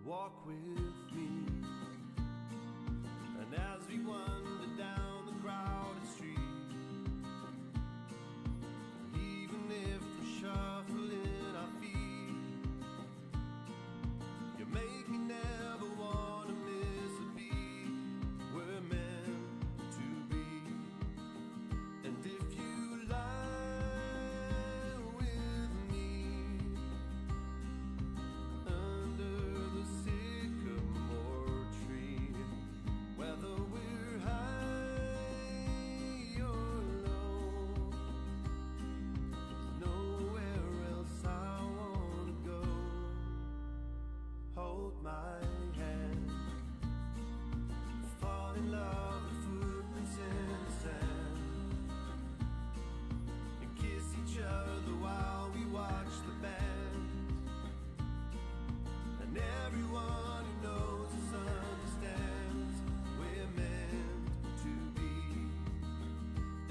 walk with me. And as we wander down the crowded street, even if we're shuffling our feet, you make me never want to miss a beat. We're meant to be. And if you lie with me under the sycamore tree, whether we're high or low, there's nowhere else I wanna go. Hold my hand, fall in love with footprints in the sand, and kiss each other while we watch the band. And everyone who knows us understands we're meant to be.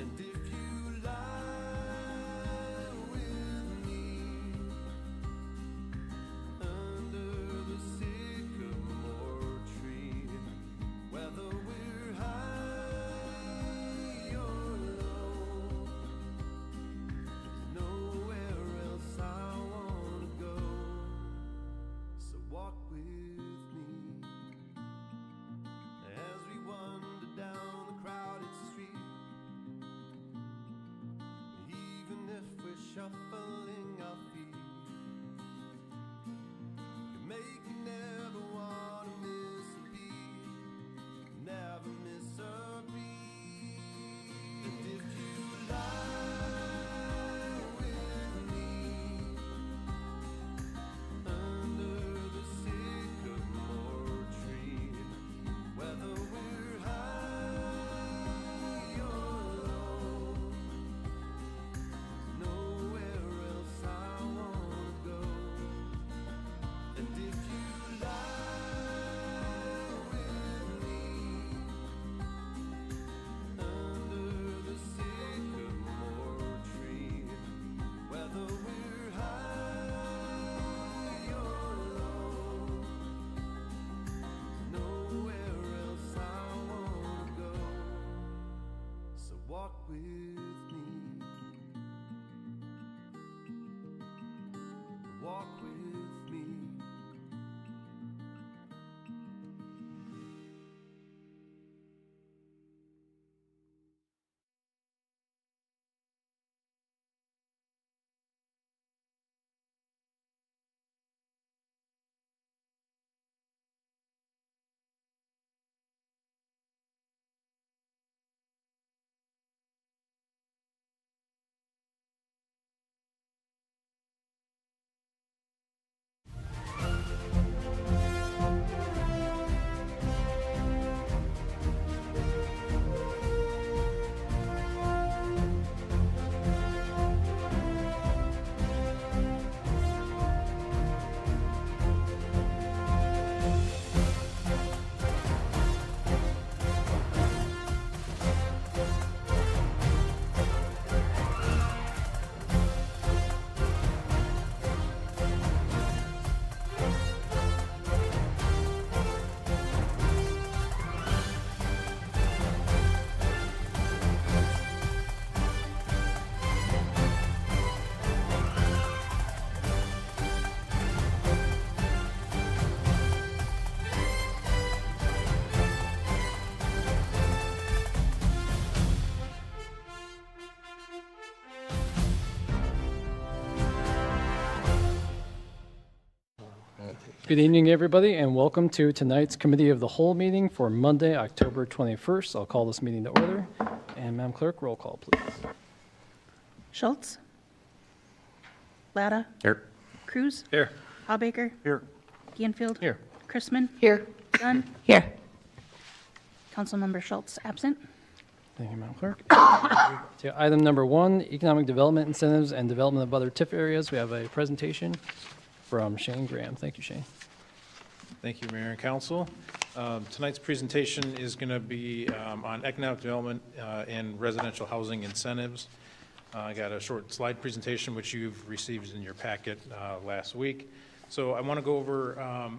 And if you lie with me under the sycamore tree, whether we're high or low, there's nowhere else I wanna go. So walk with me as we wander down the crowded street, even if we're shuffling our feet. You make me never wanna miss a beat, never miss a beat. And if you lie with me under the sycamore tree, whether we're high or low, there's nowhere else I wanna go. And if you lie with me under the sycamore tree, whether we're high or low, there's nowhere else I wanna go. So walk with me, walk with me. Good evening, everybody, and welcome to tonight's Committee of the Whole meeting for Monday, October 21st. I'll call this meeting to order. And Madam Clerk, roll call, please. Schultz? Latta? Here. Cruz? Here. Howbaker? Here. Ganfield? Here. Chrisman? Here. Dunn? Here. Councilmember Schultz absent. Thank you, Madam Clerk. To item number 1, Economic Development Incentives and Development of Other TIF Areas, we have a presentation from Shane Graham. Thank you, Shane. Thank you, Mayor and Council. Tonight's presentation is going to be on economic development and residential housing incentives. I got a short slide presentation, which you've received in your packet last week. So I want to go over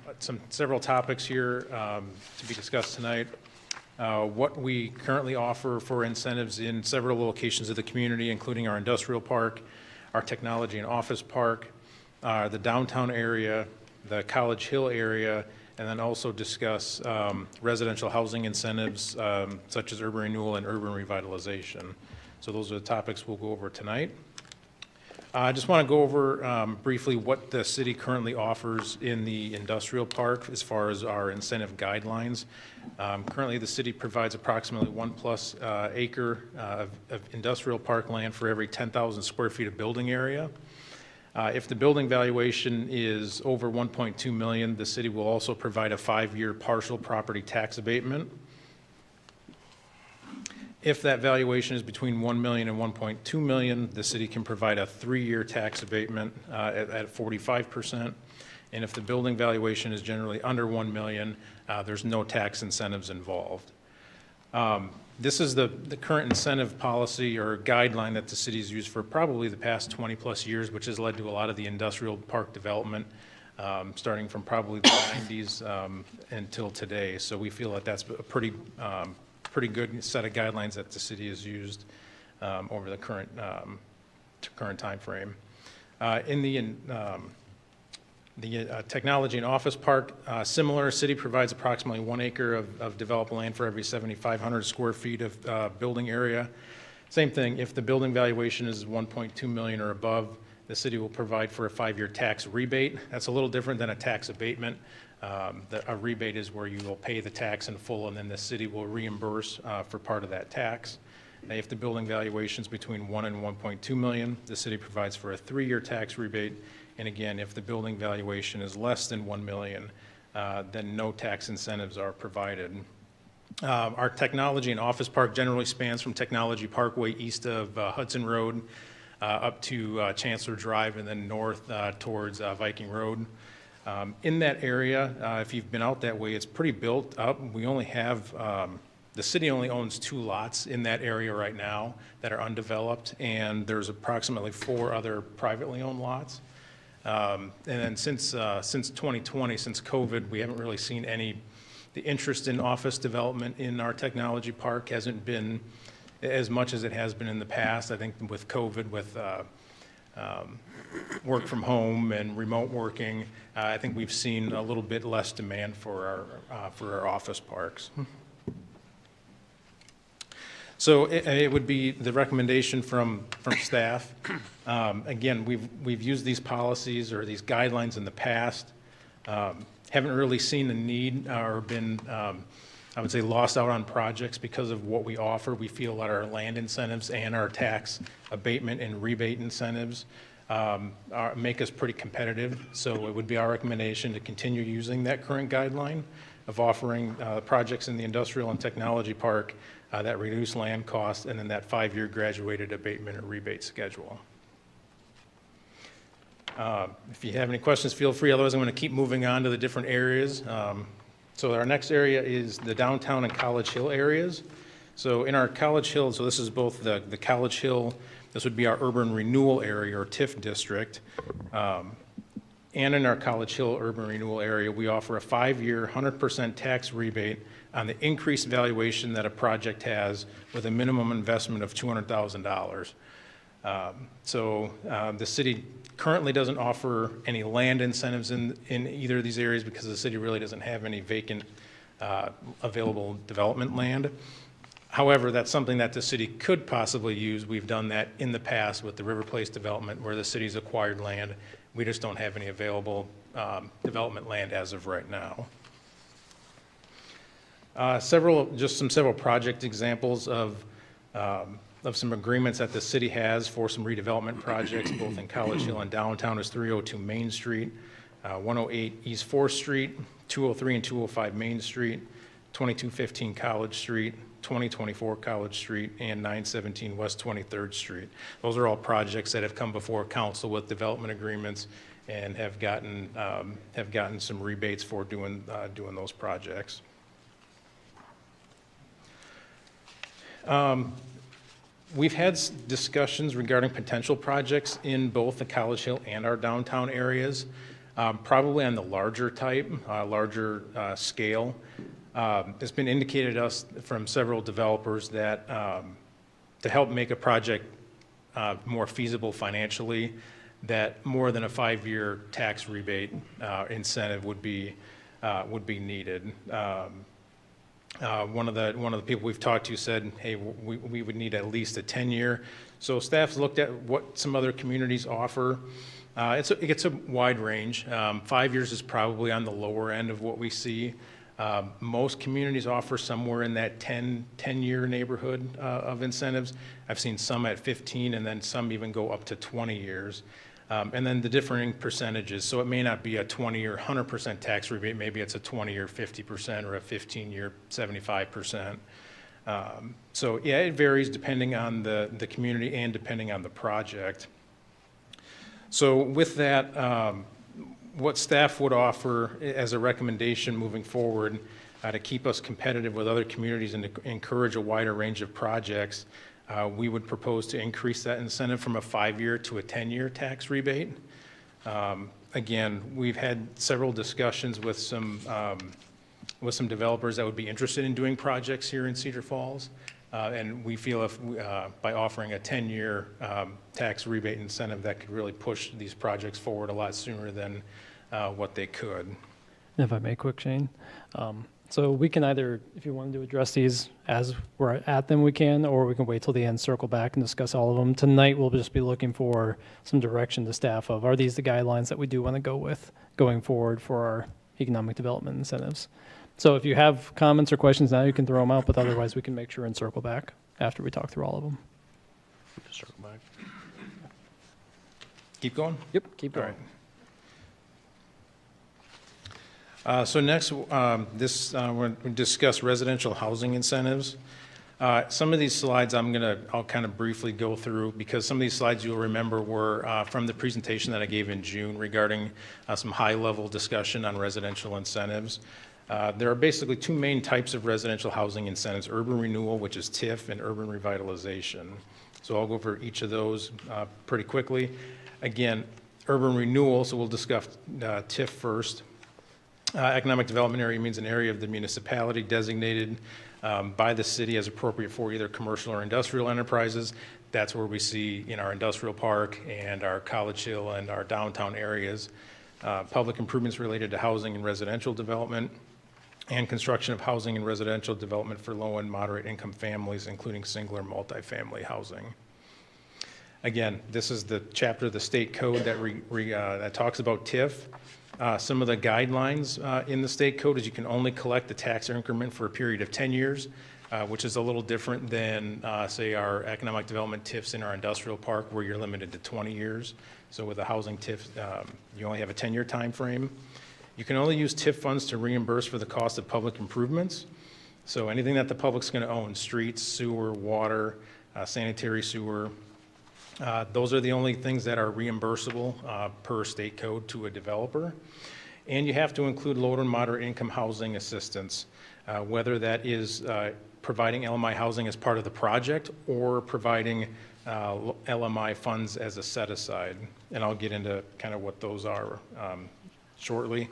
several topics here to be discussed tonight. What we currently offer for incentives in several locations of the community, including our industrial park, our technology and office park, the downtown area, the College Hill area, and then also discuss residential housing incentives such as urban renewal and urban revitalization. So those are the topics we'll go over tonight. I just want to go over briefly what the city currently offers in the industrial park as far as our incentive guidelines. Currently, the city provides approximately 1+ acre of industrial park land for every 10,000 square feet of building area. If the building valuation is over $1.2 million, the city will also provide a 5-year partial property tax abatement. If that valuation is between $1 million and $1.2 million, the city can provide a 3-year tax abatement at 45%. And if the building valuation is generally under $1 million, there's no tax incentives involved. This is the current incentive policy or guideline that the city's used for probably the past 20+ years, which has led to a lot of the industrial park development, starting from probably the 90s until today. So we feel that that's a pretty good set of guidelines that the city has used over the current time frame. In the technology and office park, similar, city provides approximately 1 acre of developed land for every 7,500 square feet of building area. Same thing, if the building valuation is $1.2 million or above, the city will provide for a 5-year tax rebate. That's a little different than a tax abatement. A rebate is where you will pay the tax in full and then the city will reimburse for part of that tax. Now, if the building valuation is between $1 and $1.2 million, the city provides for a 3-year tax rebate. And again, if the building valuation is less than $1 million, then no tax incentives are provided. Our technology and office park generally spans from Technology Parkway east of Hudson Road up to Chancellor Drive and then north towards Viking Road. In that area, if you've been out that way, it's pretty built up. We only have, the city only owns 2 lots in that area right now that are undeveloped, and there's approximately 4 other privately owned lots. And then since 2020, since COVID, we haven't really seen the interest in office development in our technology park hasn't been as much as it has been in the past. I think with COVID, with work from home and remote working, I think we've seen a little bit less demand for our office parks. So it would be the recommendation from staff. Again, we've used these policies or these guidelines in the past. Haven't really seen the need or been, I would say, lost out on projects because of what we offer. We feel that our land incentives and our tax abatement and rebate incentives make us pretty competitive. So it would be our recommendation to continue using that current guideline of offering projects in the industrial and technology park that reduce land costs, and then that 5-year graduated abatement or rebate schedule. If you have any questions, feel free. Otherwise, I'm going to keep moving on to the different areas. So our next area is the downtown and College Hill areas. So in our College Hill, so this is both the College Hill, this would be our urban renewal area or TIF district. And in our College Hill urban renewal area, we offer a 5-year 100% tax rebate on the increased valuation that a project has with a minimum investment of $200,000. So the city currently doesn't offer any land incentives in either of these areas because the city really doesn't have any vacant available development land. However, that's something that the city could possibly use. We've done that in the past with the River Place development where the city's acquired land. We just don't have any available development land as of right now. Several project examples of some agreements that the city has for some redevelopment projects, both in College Hill and downtown, is 302 Main Street, 108 East 4th Street, 203 and 205 Main Street, 2215 College Street, 2024 College Street, and 917 West 23rd Street. Those are all projects that have come before council with development agreements and have gotten some rebates for doing those projects. We've had discussions regarding potential projects in both the College Hill and our downtown areas. probably on the larger type, larger scale. It's been indicated to us from several developers that to help make a project more feasible financially, that more than a 5-year tax rebate incentive would be needed. One of the people we've talked to said, hey, we would need at least a 10-year. So staff's looked at what some other communities offer. It gets a wide range. 5 years is probably on the lower end of what we see. Most communities offer somewhere in that 10-year neighborhood of incentives. I've seen some at 15, and then some even go up to 20 years. And then the differing percentages. So it may not be a 20-year 100% tax rebate. Maybe it's a 20-year 50% or a 15-year 75%. So yeah, it varies depending on the community and depending on the project. So with that, what staff would offer as a recommendation moving forward to keep us competitive with other communities and to encourage a wider range of projects, we would propose to increase that incentive from a 5-year to a 10-year tax rebate. Again, we've had several discussions with some developers that would be interested in doing projects here in Cedar Falls. And we feel if by offering a 10-year tax rebate incentive, that could really push these projects forward a lot sooner than what they could. If I may, quick, Shane. So we can either, if you wanted to address these as we're at them, we can, or we can wait till the end, circle back and discuss all of them. Tonight, we'll just be looking for some direction to staff of, are these the guidelines that we do want to go with going forward for our economic development incentives? So if you have comments or questions now, you can throw them out, but otherwise we can make sure and circle back after we talk through all of them. Circle back. Keep going? Yep, keep going. All right. So next, we're going to discuss residential housing incentives. Some of these slides I'll kind of briefly go through because some of these slides you'll remember were from the presentation that I gave in June regarding some high-level discussion on residential incentives. There are basically two main types of residential housing incentives: urban renewal, which is TIF, and urban revitalization. So I'll go over each of those pretty quickly. Again, urban renewal, so we'll discuss TIF first. Economic development area means an area of the municipality designated by the city as appropriate for either commercial or industrial enterprises. That's where we see in our industrial park and our College Hill and our downtown areas. Public improvements related to housing and residential development, and construction of housing and residential development for low and moderate income families, including single or multifamily housing. Again, this is the chapter of the state code that talks about TIF. Some of the guidelines in the state code is you can only collect the tax increment for a period of 10 years, which is a little different than, say, our economic development TIFs in our industrial park where you're limited to 20 years. So with a housing TIF, you only have a 10-year time frame. You can only use TIF funds to reimburse for the cost of public improvements. So anything that the public's going to own, streets, sewer, water, sanitary sewer, those are the only things that are reimbursable per state code to a developer. And you have to include low and moderate income housing assistance, whether that is providing LMI housing as part of the project or providing LMI funds as a set aside. And I'll get into kind of what those are shortly.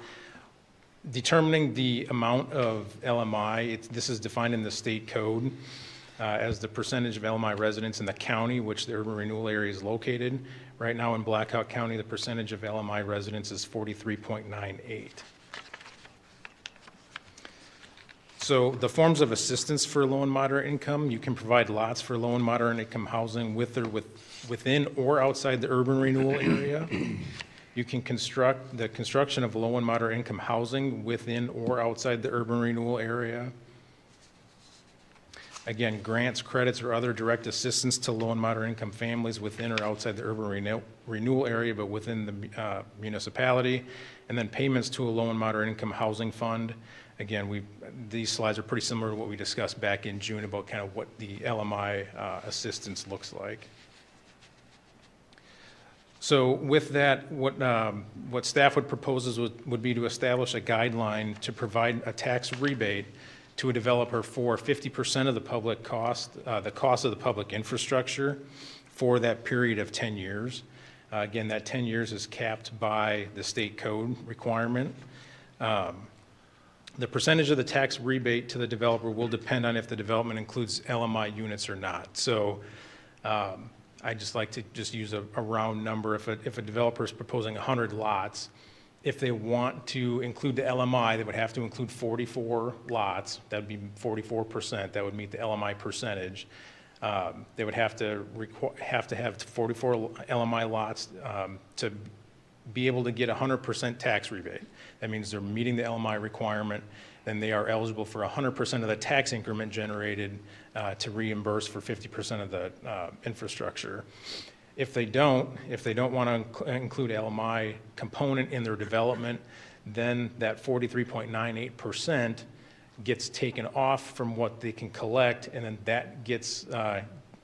Determining the amount of LMI, this is defined in the state code as the percentage of LMI residents in the county which the urban renewal area is located. Right now in Blackhawk County, the percentage of LMI residents is 43.98. So the forms of assistance for low and moderate income, you can provide lots for low and moderate income housing within or outside the urban renewal area. You can construct the construction of low and moderate income housing within or outside the urban renewal area. Again, grants, credits, or other direct assistance to low and moderate income families within or outside the urban renewal area, but within the municipality. And then payments to a low and moderate income housing fund. Again, these slides are pretty similar to what we discussed back in June about kind of what the LMI assistance looks like. So with that, what staff would propose would be to establish a guideline to provide a tax rebate to a developer for 50% of the public cost, the cost of the public infrastructure for that period of 10 years. Again, that 10 years is capped by the state code requirement. The percentage of the tax rebate to the developer will depend on if the development includes LMI units or not. So I just like to just use a round number. If a developer is proposing 100 lots, if they want to include the LMI, they would have to include 44 lots. That would be 44%. That would meet the LMI percentage. They would have to have 44 LMI lots to be able to get 100% tax rebate. That means they're meeting the LMI requirement, then they are eligible for 100% of the tax increment generated to reimburse for 50% of the infrastructure. If they don't want to include LMI component in their development, then that 43.98% gets taken off from what they can collect, and then that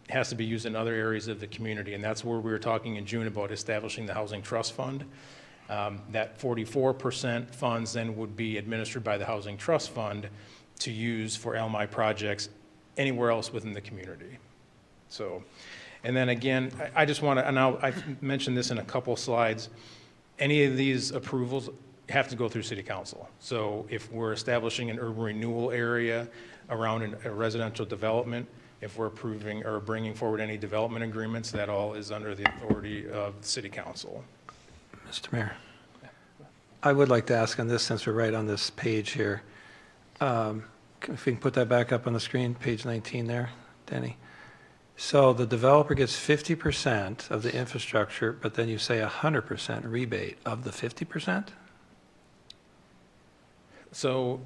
has to be used in other areas of the community. And that's where we were talking in June about establishing the Housing Trust Fund. That 44% funds then would be administered by the Housing Trust Fund to use for LMI projects anywhere else within the community. So, and then again, I just want to, and I've mentioned this in a couple slides, any of these approvals have to go through City Council. So if we're establishing an urban renewal area around a residential development, if we're approving or bringing forward any development agreements, that all is under the authority of the City Council. Mr. Mayor, I would like to ask on this, since we're right on this page here, if we can put that back up on the screen, page 19 there, Danny. So the developer gets 50% of the infrastructure, but then you say 100% rebate of the 50%? So,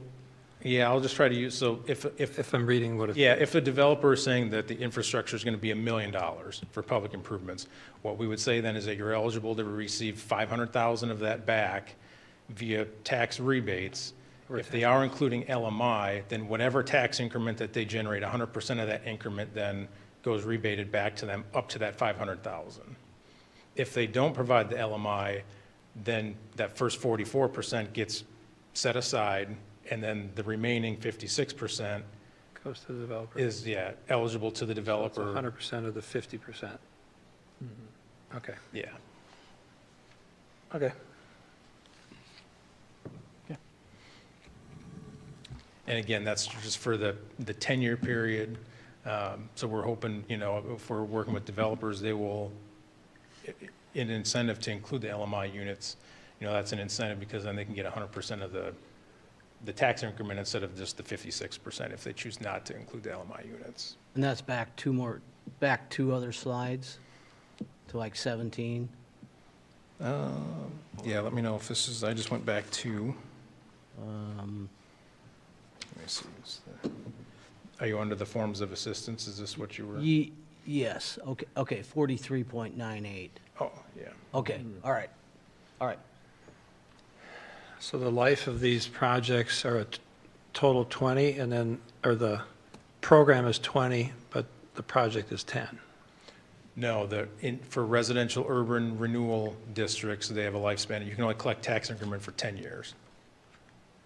yeah, I'll just try to use, so If I'm reading what it... Yeah, if a developer is saying that the infrastructure is going to be $1 million for public improvements, what we would say then is that you're eligible to receive $500,000 of that back via tax rebates. If they are including LMI, then whatever tax increment that they generate, 100% of that increment then goes rebated back to them up to that $500,000. If they don't provide the LMI, then that first 44% gets set aside, and then the remaining 56% Goes to the developer. is, eligible to the developer. 100% of the 50%. Okay. Yeah. Okay. And again, that's just for the 10-year period. So we're hoping, if we're working with developers, they will, an incentive to include the LMI units, that's an incentive because then they can get 100% of the tax increment instead of just the 56% if they choose not to include the LMI units. And that's back two other slides to like 17. Yeah, let me know if this is, I just went back to, let me see. Are you under the forms of assistance? Is this what you were? Yes, okay, 43.98. Oh, yeah. Okay, all right. So the life of these projects are a total 20, and then, or the program is 20, but the project is 10? No, for residential urban renewal districts, they have a lifespan. You can only collect tax increment for 10 years.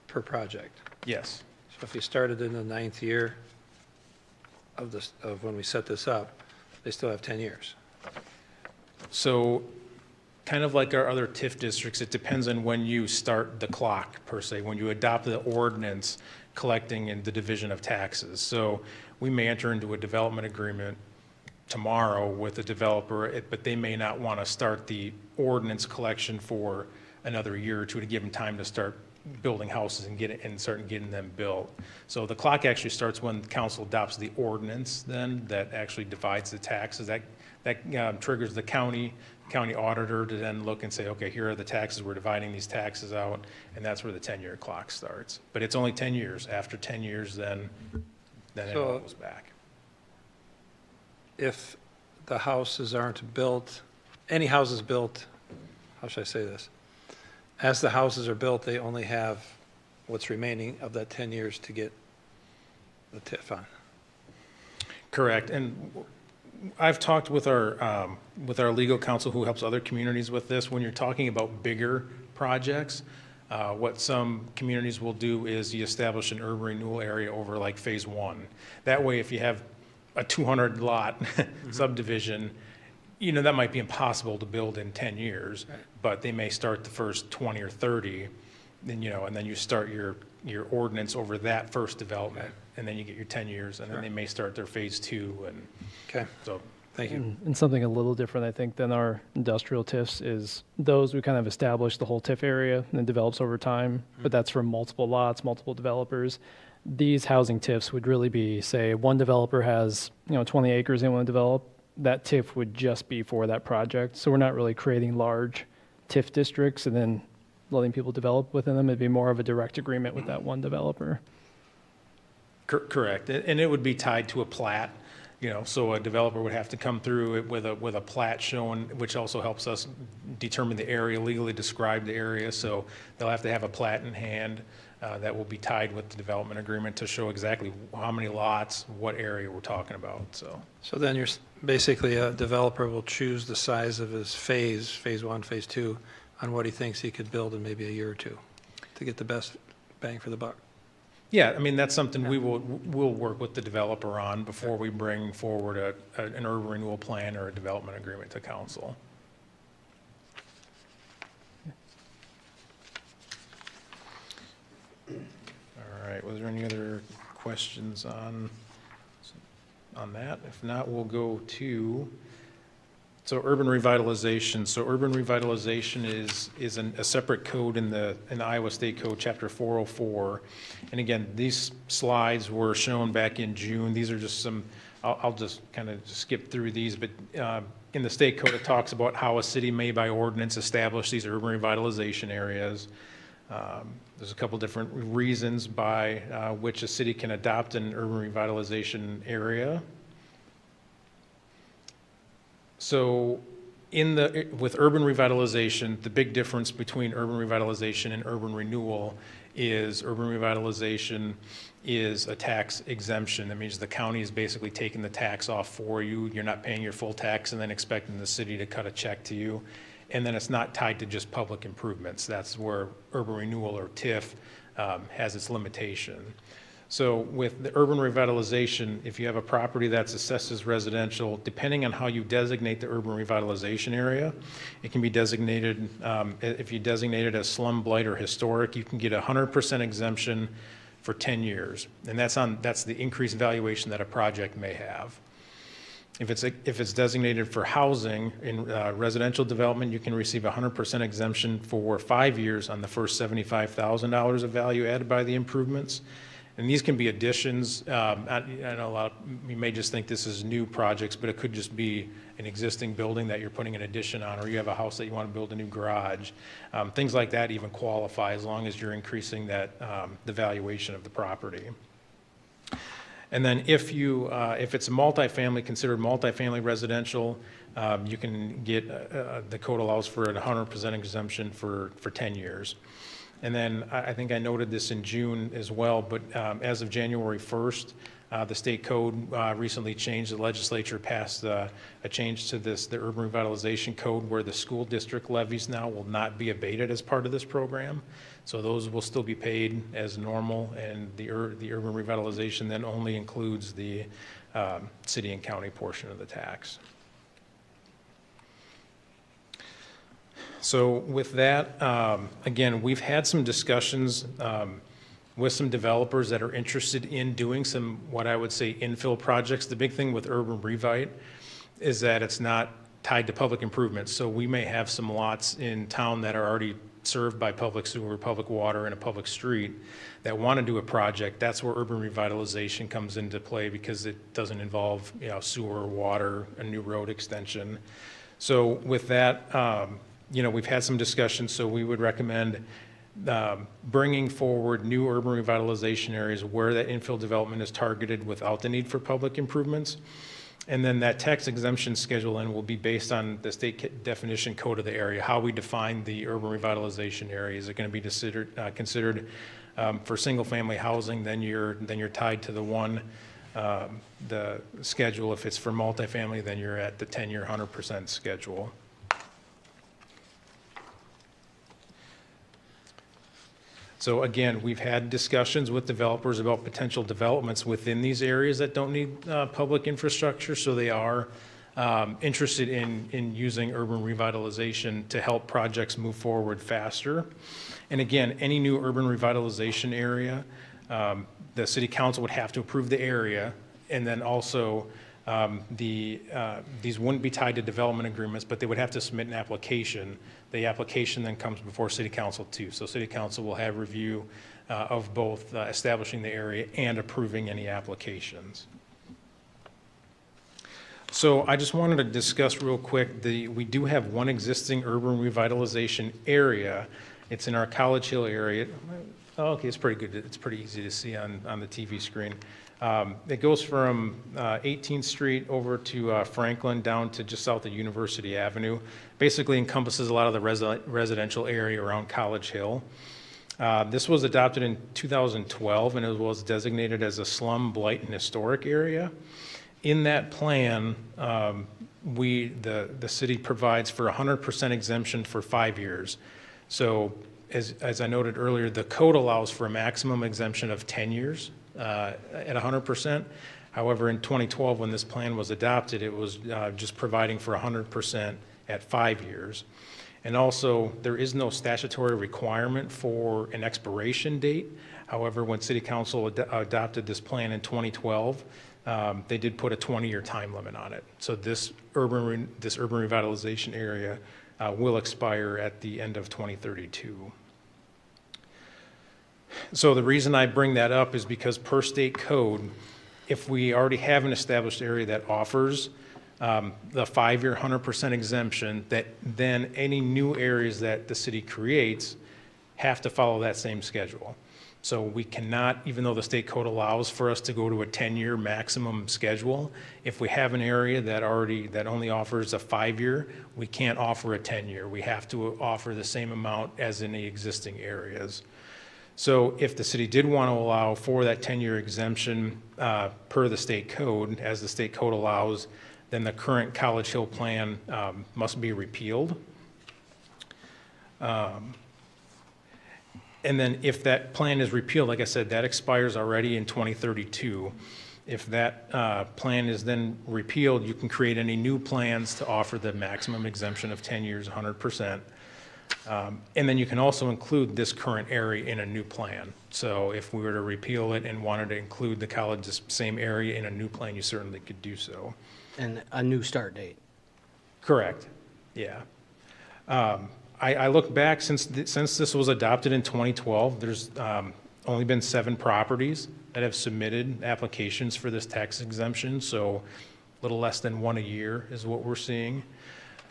Per project? Yes. So if you started in the 9th year of when we set this up, they still have 10 years? So kind of like our other TIF districts, it depends on when you start the clock, per se, when you adopt the ordinance collecting in the division of taxes. So we may enter into a development agreement tomorrow with the developer, but they may not want to start the ordinance collection for another year or two to give them time to start building houses and start getting them built. So the clock actually starts when the council adopts the ordinance then that actually divides the taxes. That triggers the county auditor to then look and say, okay, here are the taxes, we're dividing these taxes out, and that's where the 10-year clock starts. But it's only 10 years. After 10 years, then it all goes back. If the houses aren't built, any houses built, how should I say this? As the houses are built, they only have what's remaining of that 10 years to get the TIF on. Correct. And I've talked with our legal counsel who helps other communities with this. When you're talking about bigger projects, what some communities will do is you establish an urban renewal area over like phase 1. That way, if you have a 200 lot subdivision, that might be impossible to build in 10 years, but they may start the first 20 or 30, then, and then you start your ordinance over that first development, and then you get your 10 years, and then they may start their phase 2, and Okay, so. thank you. And something a little different, I think, than our industrial TIFs is those we kind of establish the whole TIF area and it develops over time, but that's for multiple lots, multiple developers. These housing TIFs would really be, say, one developer has, 20 acres they want to develop, that TIF would just be for that project. So we're not really creating large TIF districts and then letting people develop within them. It'd be more of a direct agreement with that one developer. Correct, and it would be tied to a plat, so a developer would have to come through it with a plat showing, which also helps us determine the area, legally describe the area, so they'll have to have a plat in hand that will be tied with the development agreement to show exactly how many lots, what area we're talking about, so. So then basically a developer will choose the size of his phase 1, phase 2, on what he thinks he could build in maybe a year or two to get the best bang for the buck. Yeah, I mean, that's something we'll work with the developer on before we bring forward an urban renewal plan or a development agreement to council. All right, was there any other questions on that? If not, we'll go to, so urban revitalization. So urban revitalization is a separate code in the Iowa State Code, Chapter 404. And again, these slides were shown back in June. These are just some, I'll just kind of skip through these, but in the state code, it talks about how a city may by ordinance establish these urban revitalization areas. There's a couple different reasons by which a city can adopt an urban revitalization area. So with urban revitalization, the big difference between urban revitalization and urban renewal is urban revitalization is a tax exemption. That means the county is basically taking the tax off for you. You're not paying your full tax and then expecting the city to cut a check to you. And then it's not tied to just public improvements. That's where urban renewal or TIF has its limitation. So with the urban revitalization, if you have a property that's assessed as residential, depending on how you designate the urban revitalization area, it can be designated, if you designate it as slum, blight, or historic, you can get 100% exemption for 10 years. And that's the increased valuation that a project may have. If it's designated for housing in residential development, you can receive 100% exemption for 5 years on the first $75,000 of value added by the improvements. And these can be additions. I know you may just think this is new projects, but it could just be an existing building that you're putting an addition on, or you have a house that you want to build a new garage. Things like that even qualify as long as you're increasing the valuation of the property. And then if it's multifamily, considered multifamily residential, you can get, the code allows for a 100% exemption for 10 years. And then I think I noted this in June as well, but as of January 1st, the state code recently changed. The legislature passed a change to the urban revitalization code where the school district levies now will not be abated as part of this program. So those will still be paid as normal, and the urban revitalization then only includes the city and county portion of the tax. So with that, again, we've had some discussions with some developers that are interested in doing some, what I would say, infill projects. The big thing with urban revite is that it's not tied to public improvements. So we may have some lots in town that are already served by public sewer, public water, and a public street that want to do a project. That's where urban revitalization comes into play because it doesn't involve, sewer, water, a new road extension. So with that, we've had some discussions, so we would recommend bringing forward new urban revitalization areas where that infill development is targeted without the need for public improvements. And then that tax exemption schedule then will be based on the state definition code of the area, how we define the urban revitalization area. Is it going to be considered for single family housing? Then you're tied to the schedule. If it's for multifamily, then you're at the 10-year 100% schedule. So again, we've had discussions with developers about potential developments within these areas that don't need public infrastructure, so they are interested in using urban revitalization to help projects move forward faster. And again, any new urban revitalization area, the city council would have to approve the area, and then also these wouldn't be tied to development agreements, but they would have to submit an application. The application then comes before city council too. So city council will have review of both establishing the area and approving any applications. So I just wanted to discuss real quick, we do have one existing urban revitalization area. It's in our College Hill area. Oh, okay, it's pretty good. It's pretty easy to see on the TV screen. It goes from 18th Street over to Franklin down to just south of University Avenue. Basically encompasses a lot of the residential area around College Hill. This was adopted in 2012 and it was designated as a slum, blight, and historic area. In that plan, the city provides for 100% exemption for 5 years. So as I noted earlier, the code allows for a maximum exemption of 10 years at 100%. However, in 2012, when this plan was adopted, it was just providing for 100% at 5 years. And also, there is no statutory requirement for an expiration date. However, when City Council adopted this plan in 2012, they did put a 20-year time limit on it. So this urban revitalization area will expire at the end of 2032. So the reason I bring that up is because per state code, if we already have an established area that offers the 5-year 100% exemption, that then any new areas that the city creates have to follow that same schedule. So we cannot, even though the state code allows for us to go to a 10-year maximum schedule, if we have an area that only offers a 5-year, we can't offer a 10-year. We have to offer the same amount as in the existing areas. So if the city did want to allow for that 10-year exemption per the state code, as the state code allows, then the current College Hill plan must be repealed. And then if that plan is repealed, like I said, that expires already in 2032. If that plan is then repealed, you can create any new plans to offer the maximum exemption of 10 years, 100%. And then you can also include this current area in a new plan. So if we were to repeal it and wanted to include the college, this same area in a new plan, you certainly could do so. And a new start date. Correct, yeah. I look back, since this was adopted in 2012, there's only been 7 properties that have submitted applications for this tax exemption, so a little less than 1 a year is what we're seeing.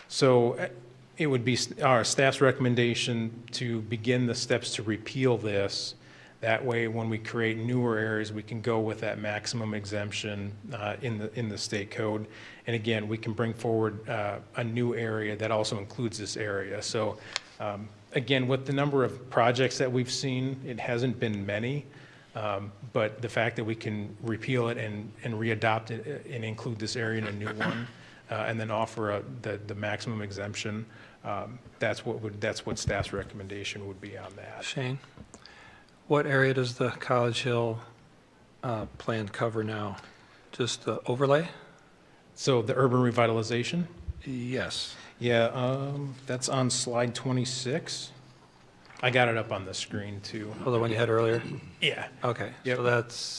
So it would be our staff's recommendation to begin the steps to repeal this. That way, when we create newer areas, we can go with that maximum exemption in the state code. And again, we can bring forward a new area that also includes this area. So again, with the number of projects that we've seen, it hasn't been many. But the fact that we can repeal it and readopt it and include this area in a new one, and then offer the maximum exemption, that's what staff's recommendation would be on that. Shane, what area does the College Hill plan cover now? Just the overlay? So the urban revitalization? Yes. Yeah, that's on slide 26. I got it up on the screen too. Oh, the one you had earlier? Yeah. Okay, Yep. so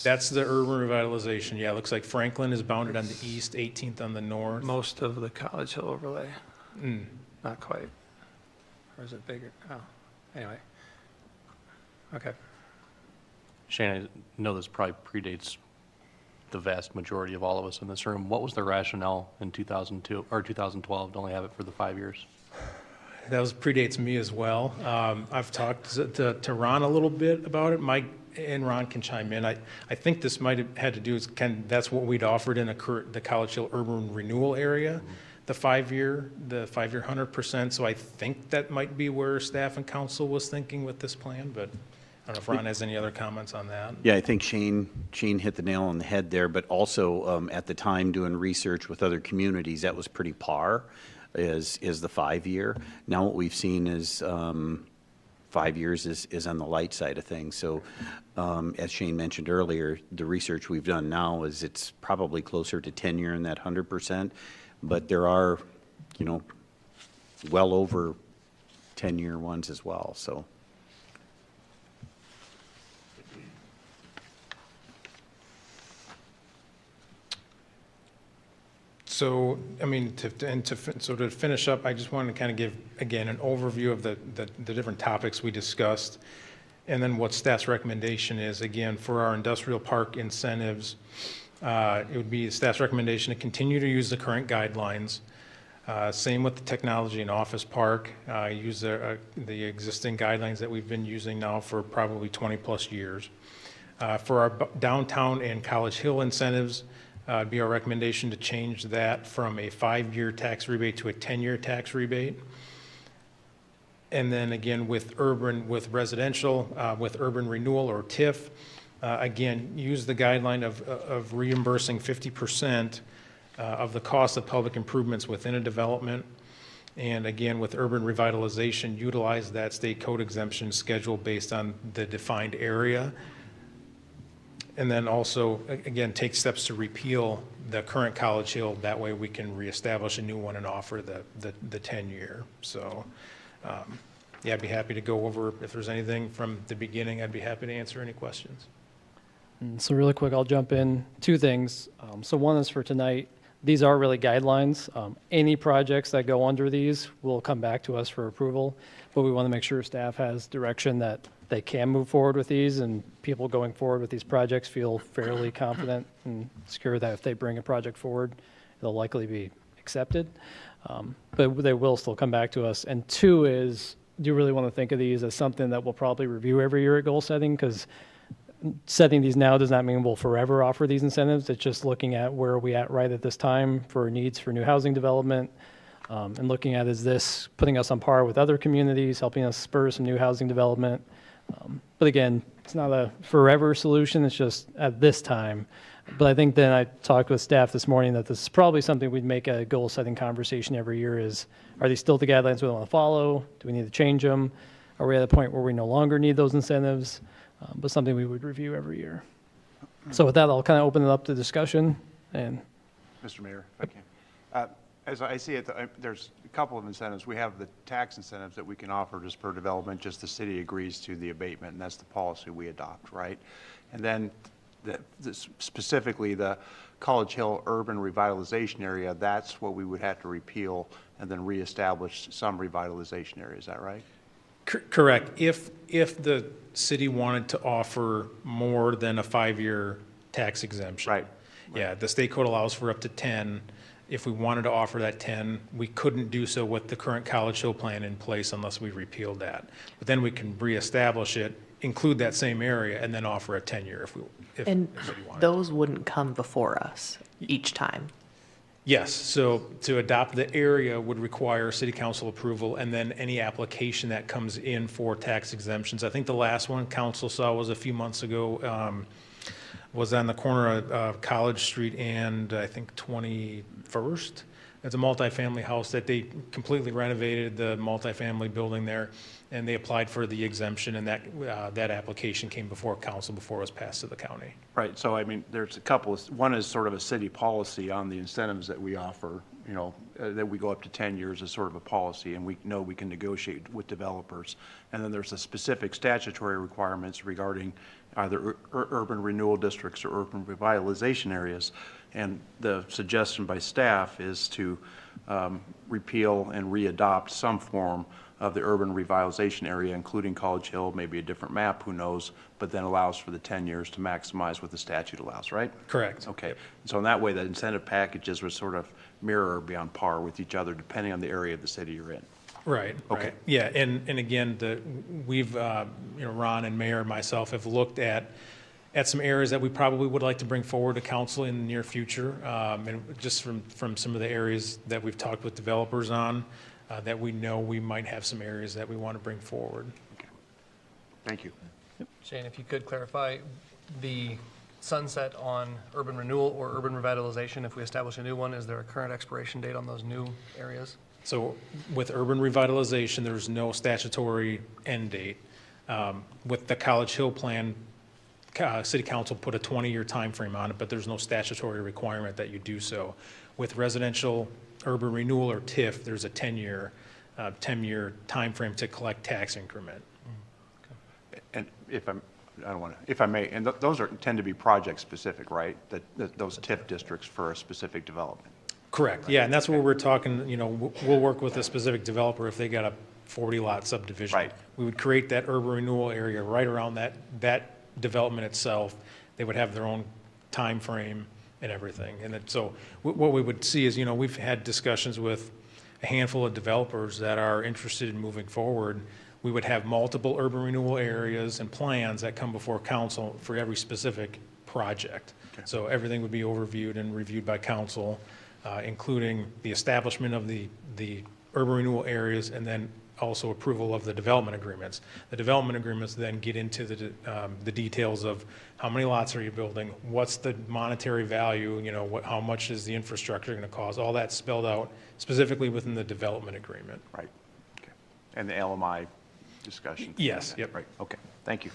That's the urban revitalization. Yeah, it looks like Franklin is bounded on the east, 18th on the north. most of the College Hill overlay. Mm. Not quite. Or is it bigger? Oh, anyway. Okay. Shane, I know this probably predates the vast majority of all of us in this room. What was the rationale in 2002 or 2012 to only have it for the 5 years? That predates me as well. I've talked to Ron a little bit about it. Mike and Ron can chime in. I think this might have had to do with that's what we'd offered in the College Hill urban renewal area, the 5-year 100%. So I think that might be where staff and council was thinking with this plan, but I don't know if Ron has any other comments on that. Yeah, I think Shane hit the nail on the head there, but also at the time doing research with other communities, that was pretty par is the 5-year. Now what we've seen is 5 years is on the light side of things. So as Shane mentioned earlier, the research we've done now is it's probably closer to 10-year in that 100%. but there are, well over 10-year ones as well, so. So, I mean, to finish up, I just wanted to kind of give, again, an overview of the different topics we discussed, and then what staff's recommendation is. Again, for our industrial park incentives, it would be staff's recommendation to continue to use the current guidelines. Same with the technology and office park, use the existing guidelines that we've been using now for probably 20-plus years. For our downtown and College Hill incentives, it'd be our recommendation to change that from a 5-year tax rebate to a 10-year tax rebate. And then again, with residential, with urban renewal or TIF, again, use the guideline of reimbursing 50% of the cost of public improvements within a development. And again, with urban revitalization, utilize that state code exemption schedule based on the defined area. And then also, again, take steps to repeal the current College Hill. That way we can reestablish a new one and offer the 10-year. So, yeah, I'd be happy to go over, if there's anything from the beginning, I'd be happy to answer any questions. So really quick, I'll jump in. 2 things. So one is for tonight. These are really guidelines. Any projects that go under these will come back to us for approval, but we want to make sure staff has direction that they can move forward with these, and people going forward with these projects feel fairly confident and secure that if they bring a project forward, it'll likely be accepted. But they will still come back to us. And 2 is, do you really want to think of these as something that we'll probably review every year at goal setting? Because setting these now does not mean we'll forever offer these incentives. It's just looking at where are we at right at this time for needs for new housing development, and looking at, is this putting us on par with other communities, helping us spur some new housing development? But again, it's not a forever solution. It's just at this time. But I think then I talked with staff this morning that this is probably something we'd make a goal setting conversation every year is, are these still the guidelines we want to follow? Do we need to change them? Are we at a point where we no longer need those incentives? But something we would review every year. So with that, I'll kind of open it up to discussion. And Mr. Mayor, if I can. As I see it, there's a couple of incentives. We have the tax incentives that we can offer just per development, just the city agrees to the abatement, and that's the policy we adopt, right? And then specifically the College Hill urban revitalization area, that's what we would have to repeal and then reestablish some revitalization area. Is that right? Correct. If the city wanted to offer more than a 5-year tax exemption. Right. Yeah, the state code allows for up to 10. If we wanted to offer that 10, we couldn't do so with the current College Hill plan in place unless we repealed that. But then we can reestablish it, include that same area, and then offer a 10-year if we wanted. Those wouldn't come before us each time. Yes, so to adopt the area would require city council approval, and then any application that comes in for tax exemptions. I think the last one council saw was a few months ago, was on the corner of College Street and I think 21st. It's a multifamily house that they completely renovated, the multifamily building there, and they applied for the exemption, and that application came before council before it was passed to the county. Right. So, I mean, there's a couple. One is sort of a city policy on the incentives that we offer, that we go up to 10 years as sort of a policy, and we know we can negotiate with developers. And then there's the specific statutory requirements regarding either urban renewal districts or urban revitalization areas. And the suggestion by staff is to repeal and readopt some form of the urban revitalization area, including College Hill, maybe a different map, who knows, but then allows for the 10 years to maximize what the statute allows, right? Correct. Okay. So in that way, the incentive packages would sort of mirror or be on par with each other, depending on the area of the city you're in. Right. Okay. Right. Yeah, and again, we've, Ron and Mayor and myself have looked at some areas that we probably would like to bring forward to council in the near future, and just from some of the areas that we've talked with developers on, that we know we might have some areas that we want to bring forward. Okay. Thank you. Shane, if you could clarify the sunset on urban renewal or urban revitalization, if we establish a new one, is there a current expiration date on those new areas? So with urban revitalization, there's no statutory end date. With the College Hill plan, City Council put a 20-year time frame on it, but there's no statutory requirement that you do so. With residential urban renewal or TIF, there's a 10-year timeframe to collect tax increment. And if I may, and those tend to be project-specific, right? Those TIF districts for a specific development. Correct, yeah, and that's where we're talking, we'll work with a specific developer if they got a 40-lot subdivision. Right. We would create that urban renewal area right around that development itself. They would have their own time frame and everything. And so what we would see is, we've had discussions with a handful of developers that are interested in moving forward. We would have multiple urban renewal areas and plans that come before council for every specific project. Okay. So everything would be overviewed and reviewed by council, including the establishment of the urban renewal areas and then also approval of the development agreements. The development agreements then get into the details of how many lots are you building, what's the monetary value, how much is the infrastructure going to cost, all that spelled out specifically within the development agreement. Right. Okay. And the LMI discussion. Yes, yep. Right, okay, thank you.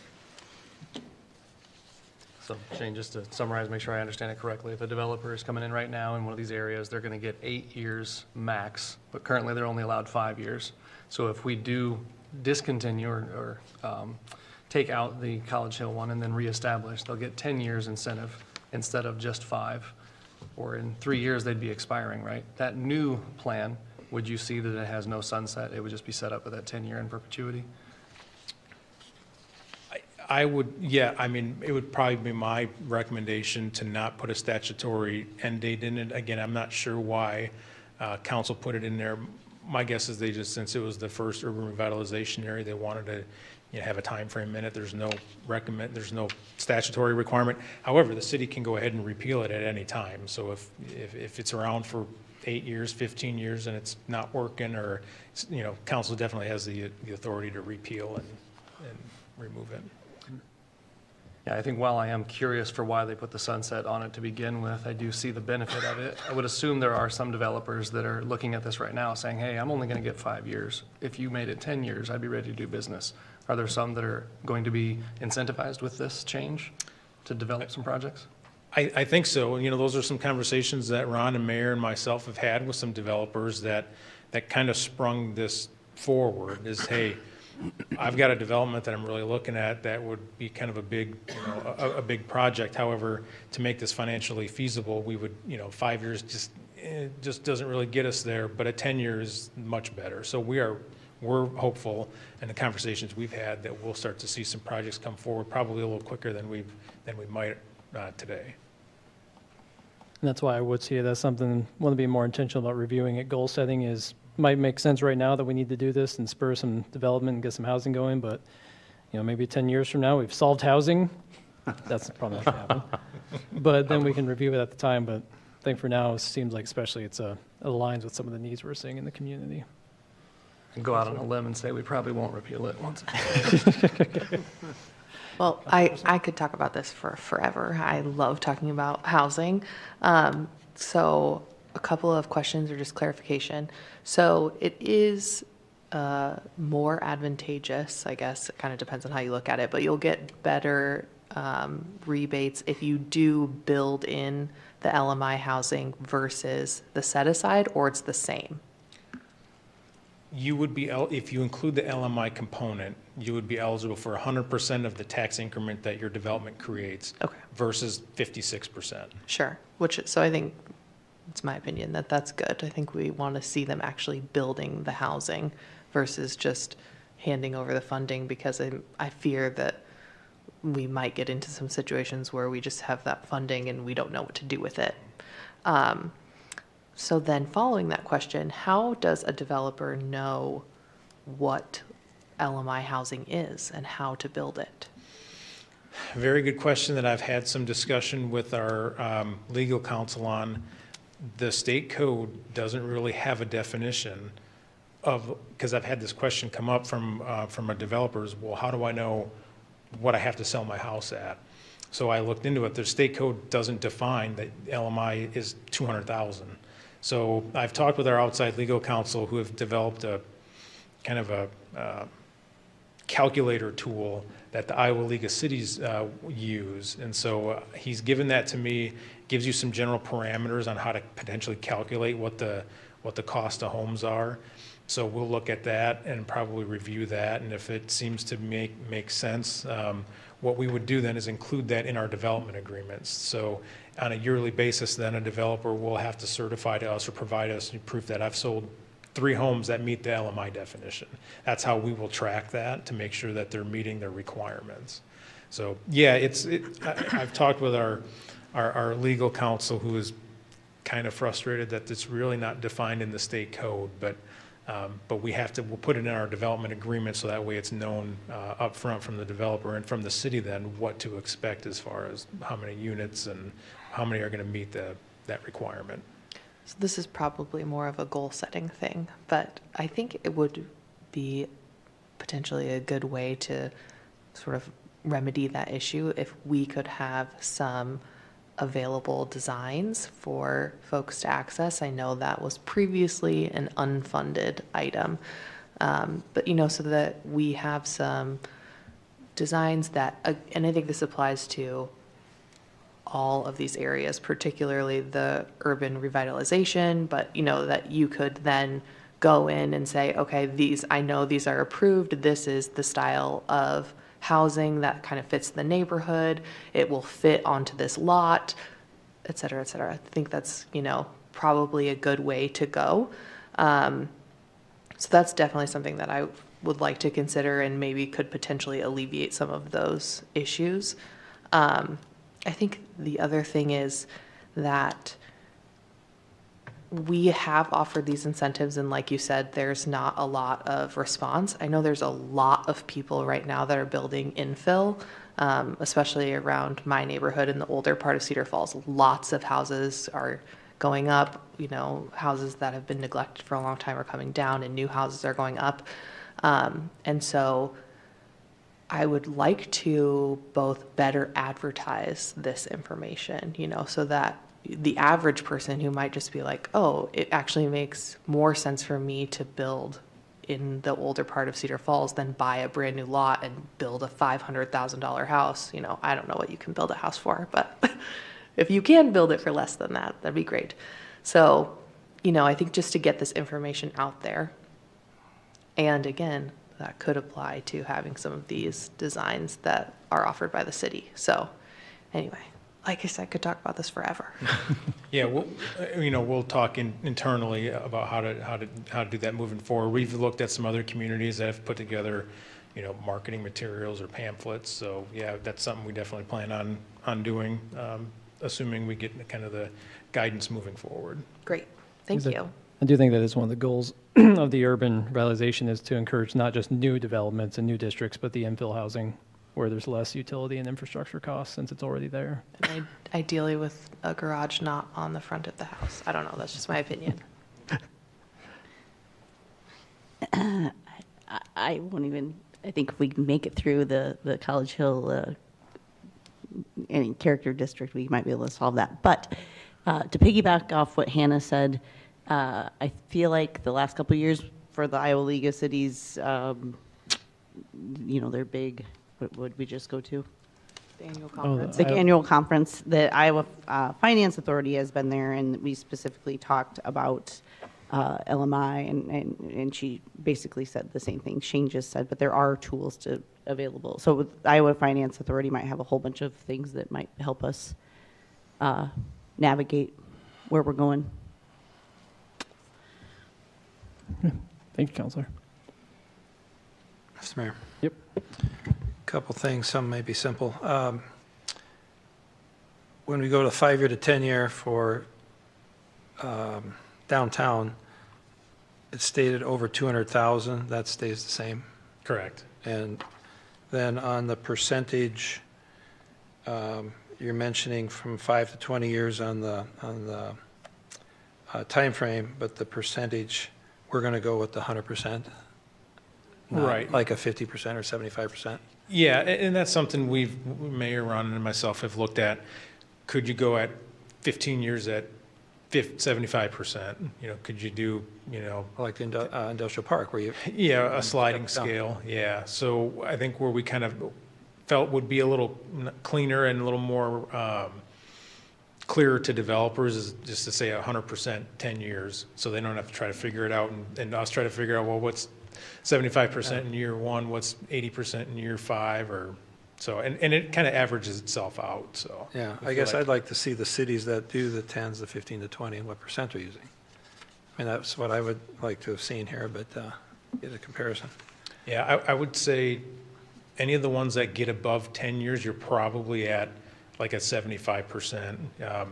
So Shane, just to summarize, make sure I understand it correctly, if a developer is coming in right now in one of these areas, they're going to get 8 years max, but currently they're only allowed 5 years. So if we do discontinue or take out the College Hill one and then reestablish, they'll get 10 years incentive instead of just 5. Or in 3 years, they'd be expiring, right? That new plan, would you see that it has no sunset? It would just be set up with that 10-year in perpetuity? I would, yeah, it would probably be my recommendation to not put a statutory end date in it. Again, I'm not sure why council put it in there. My guess is since it was the first urban revitalization area, they wanted to have a time frame in it. There's no statutory requirement. However, the city can go ahead and repeal it at any time. So if it's around for 8 years, 15 years, and it's not working, or council definitely has the authority to repeal and remove it. Yeah, I think while I am curious for why they put the sunset on it to begin with, I do see the benefit of it. I would assume there are some developers that are looking at this right now saying, hey, I'm only going to get 5 years. If you made it 10 years, I'd be ready to do business. Are there some that are going to be incentivized with this change to develop some projects? I think so. Those are some conversations that Ron and Mayor and myself have had with some developers that kind of sprung this forward is, hey, I've got a development that I'm really looking at that would be kind of a big, a big project. However, to make this financially feasible, we would, 5 years just doesn't really get us there, but a 10 years is much better. So we're hopeful in the conversations we've had that we'll start to see some projects come forward probably a little quicker than we might today. And that's why I would see it as something, want to be more intentional about reviewing it. Goal setting might make sense right now that we need to do this and spur some development and get some housing going, but maybe 10 years from now we've solved housing. That's probably not going to happen. But then we can review it at the time. But I think for now it seems like especially it aligns with some of the needs we're seeing in the community. And go out on a limb and say we probably won't repeal it once. Well, I could talk about this for forever. I love talking about housing. So a couple of questions or just clarification. So it is more advantageous, I guess. It kind of depends on how you look at it, but you'll get better rebates if you do build in the LMI housing versus the set aside, or it's the same? You would be, if you include the LMI component, you would be eligible for 100% of the tax increment that your development creates. Okay. Versus 56%. Sure. So I think it's my opinion that that's good. I think we want to see them actually building the housing versus just handing over the funding, because I fear that we might get into some situations where we just have that funding and we don't know what to do with it. So then following that question, how does a developer know what LMI housing is and how to build it? Very good question that I've had some discussion with our legal counsel on. The state code doesn't really have a definition of, because I've had this question come up from a developers, well, how do I know what I have to sell my house at? So I looked into it. The state code doesn't define that LMI is 200,000. So I've talked with our outside legal counsel who have developed a kind of a calculator tool that the Iowa League of Cities use. And so he's given that to me, gives you some general parameters on how to potentially calculate what the what the cost of homes are. So we'll look at that and probably review that, and if it seems to make sense, what we would do then is include that in our development agreements. So on a yearly basis, then a developer will have to certify to us or provide us proof that I've sold 3 homes that meet the LMI definition. That's how we will track that to make sure that they're meeting their requirements. So yeah, I've talked with our legal counsel, who is kind of frustrated that it's really not defined in the state code, but we'll put it in our development agreement so that way it's known upfront from the developer and from the city then what to expect as far as how many units and how many are going to meet that requirement. So this is probably more of a goal-setting thing, but I think it would be potentially a good way to sort of remedy that issue if we could have some available designs for folks to access. I know that was previously an unfunded item, but so that we have some designs that, and I think this applies to all of these areas, particularly the urban revitalization, but that you could then go in and say, okay, I know these are approved. This is the style of housing that kind of fits the neighborhood. It will fit onto this lot, et cetera, et cetera. I think that's, probably a good way to go. So that's definitely something that I would like to consider and maybe could potentially alleviate some of those issues. I think the other thing is that we have offered these incentives, and like you said, there's not a lot of response. I know there's a lot of people right now that are building infill, especially around my neighborhood in the older part of Cedar Falls. Lots of houses are going up, houses that have been neglected for a long time are coming down, and new houses are going up. And so I would like to both better advertise this information, so that the average person who might just be like, oh, it actually makes more sense for me to build in the older part of Cedar Falls than buy a brand new lot and build a $500,000 house. I don't know what you can build a house for, but if you can build it for less than that, that'd be great. So, I think just to get this information out there, and again, that could apply to having some of these designs that are offered by the city. So anyway, like I said, I could talk about this forever. Yeah, we'll talk internally about how to do that moving forward. We've looked at some other communities that have put together, marketing materials or pamphlets. So yeah, that's something we definitely plan on doing, assuming we get kind of the guidance moving forward. Great, thank you. I do think that is one of the goals of the urban revitalization, is to encourage not just new developments and new districts, but the infill housing where there's less utility and infrastructure costs since it's already there. And ideally with a garage not on the front of the house. I don't know, that's just my opinion. I won't even, I think if we can make it through the College Hill any character district, we might be able to solve that. But to piggyback off what Hannah said, I feel like the last couple of years for the Iowa League of Cities, their big, what would we just go to? The annual conference. The annual conference. The Iowa Finance Authority has been there, and we specifically talked about LMI, and she basically said the same thing Shane just said, but there are tools available. So with Iowa Finance Authority might have a whole bunch of things that might help us navigate where we're going. Thank you, Counselor. Mr. Mayor. Yep. Couple things, some may be simple. When we go to 5-year to 10-year for downtown, it's stated over 200,000. That stays the same. Correct. And then on the percentage, you're mentioning from 5 to 20 years on the time frame, but the percentage, we're going to go with the 100%. Right. Like a 50% or 75%. Yeah, and that's something Mayor Ron and myself have looked at. Could you go at 15 years at 75%? Could you do, Like the industrial park where you... Yeah, a sliding scale, yeah. So I think where we kind of felt would be a little cleaner and a little more clearer to developers is just to say 100% 10 years, so they don't have to try to figure it out, and us try to figure out, well, what's 75% in year one, what's 80% in year 5, or so, and it kind of averages itself out, so. Yeah, I feel guess like- I'd like to see the cities that do the 10s, the 15 to 20, and what percent are using. I mean, that's what I would like to have seen here, but get a comparison. Yeah, I would say any of the ones that get above 10 years, you're probably at like a 75%.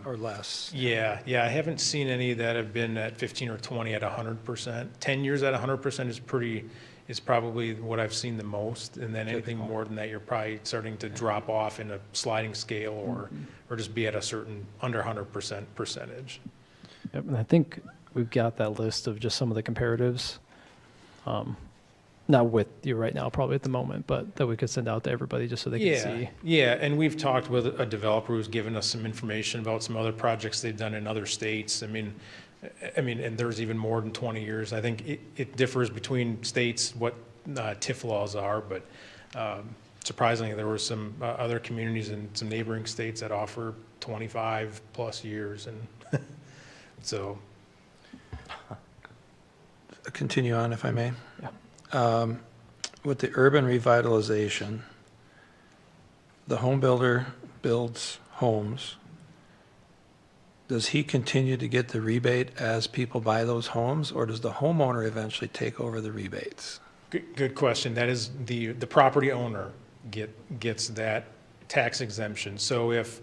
Or less. Yeah, I haven't seen any that have been at 15 or 20 at 100%. 10 years at 100% is probably what I've seen the most, and then anything more than that, you're probably starting to drop off in a sliding scale or just be at a certain under 100% percentage. Yep, and I think we've got that list of just some of the comparatives. Not with you right now, probably at the moment, but that we could send out to everybody just so they can see. Yeah, and we've talked with a developer who's given us some information about some other projects they've done in other states. I mean, and there's even more than 20 years. I think it differs between states what TIF laws are, but surprisingly, there were some other communities in some neighboring states that offer 25 plus years, and so. Continue on, if I may. Yeah. With the urban revitalization, the home builder builds homes. Does he continue to get the rebate as people buy those homes, or does the homeowner eventually take over the rebates? Good question. That is the property owner gets that tax exemption. So if,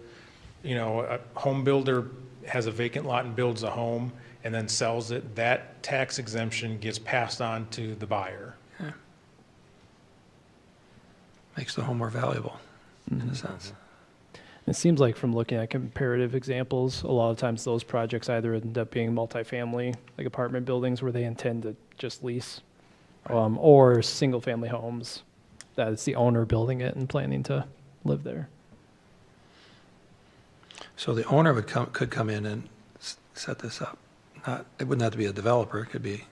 a home builder has a vacant lot and builds a home and then sells it, that tax exemption gets passed on to the buyer. Yeah. Makes the home more valuable, in a sense. It seems like from looking at comparative examples, a lot of times those projects either end up being multifamily, like apartment buildings where they intend to just lease, or single-family homes that it's the owner building it and planning to live there. So the owner could come in and set this up. It wouldn't have to be a developer. It could be,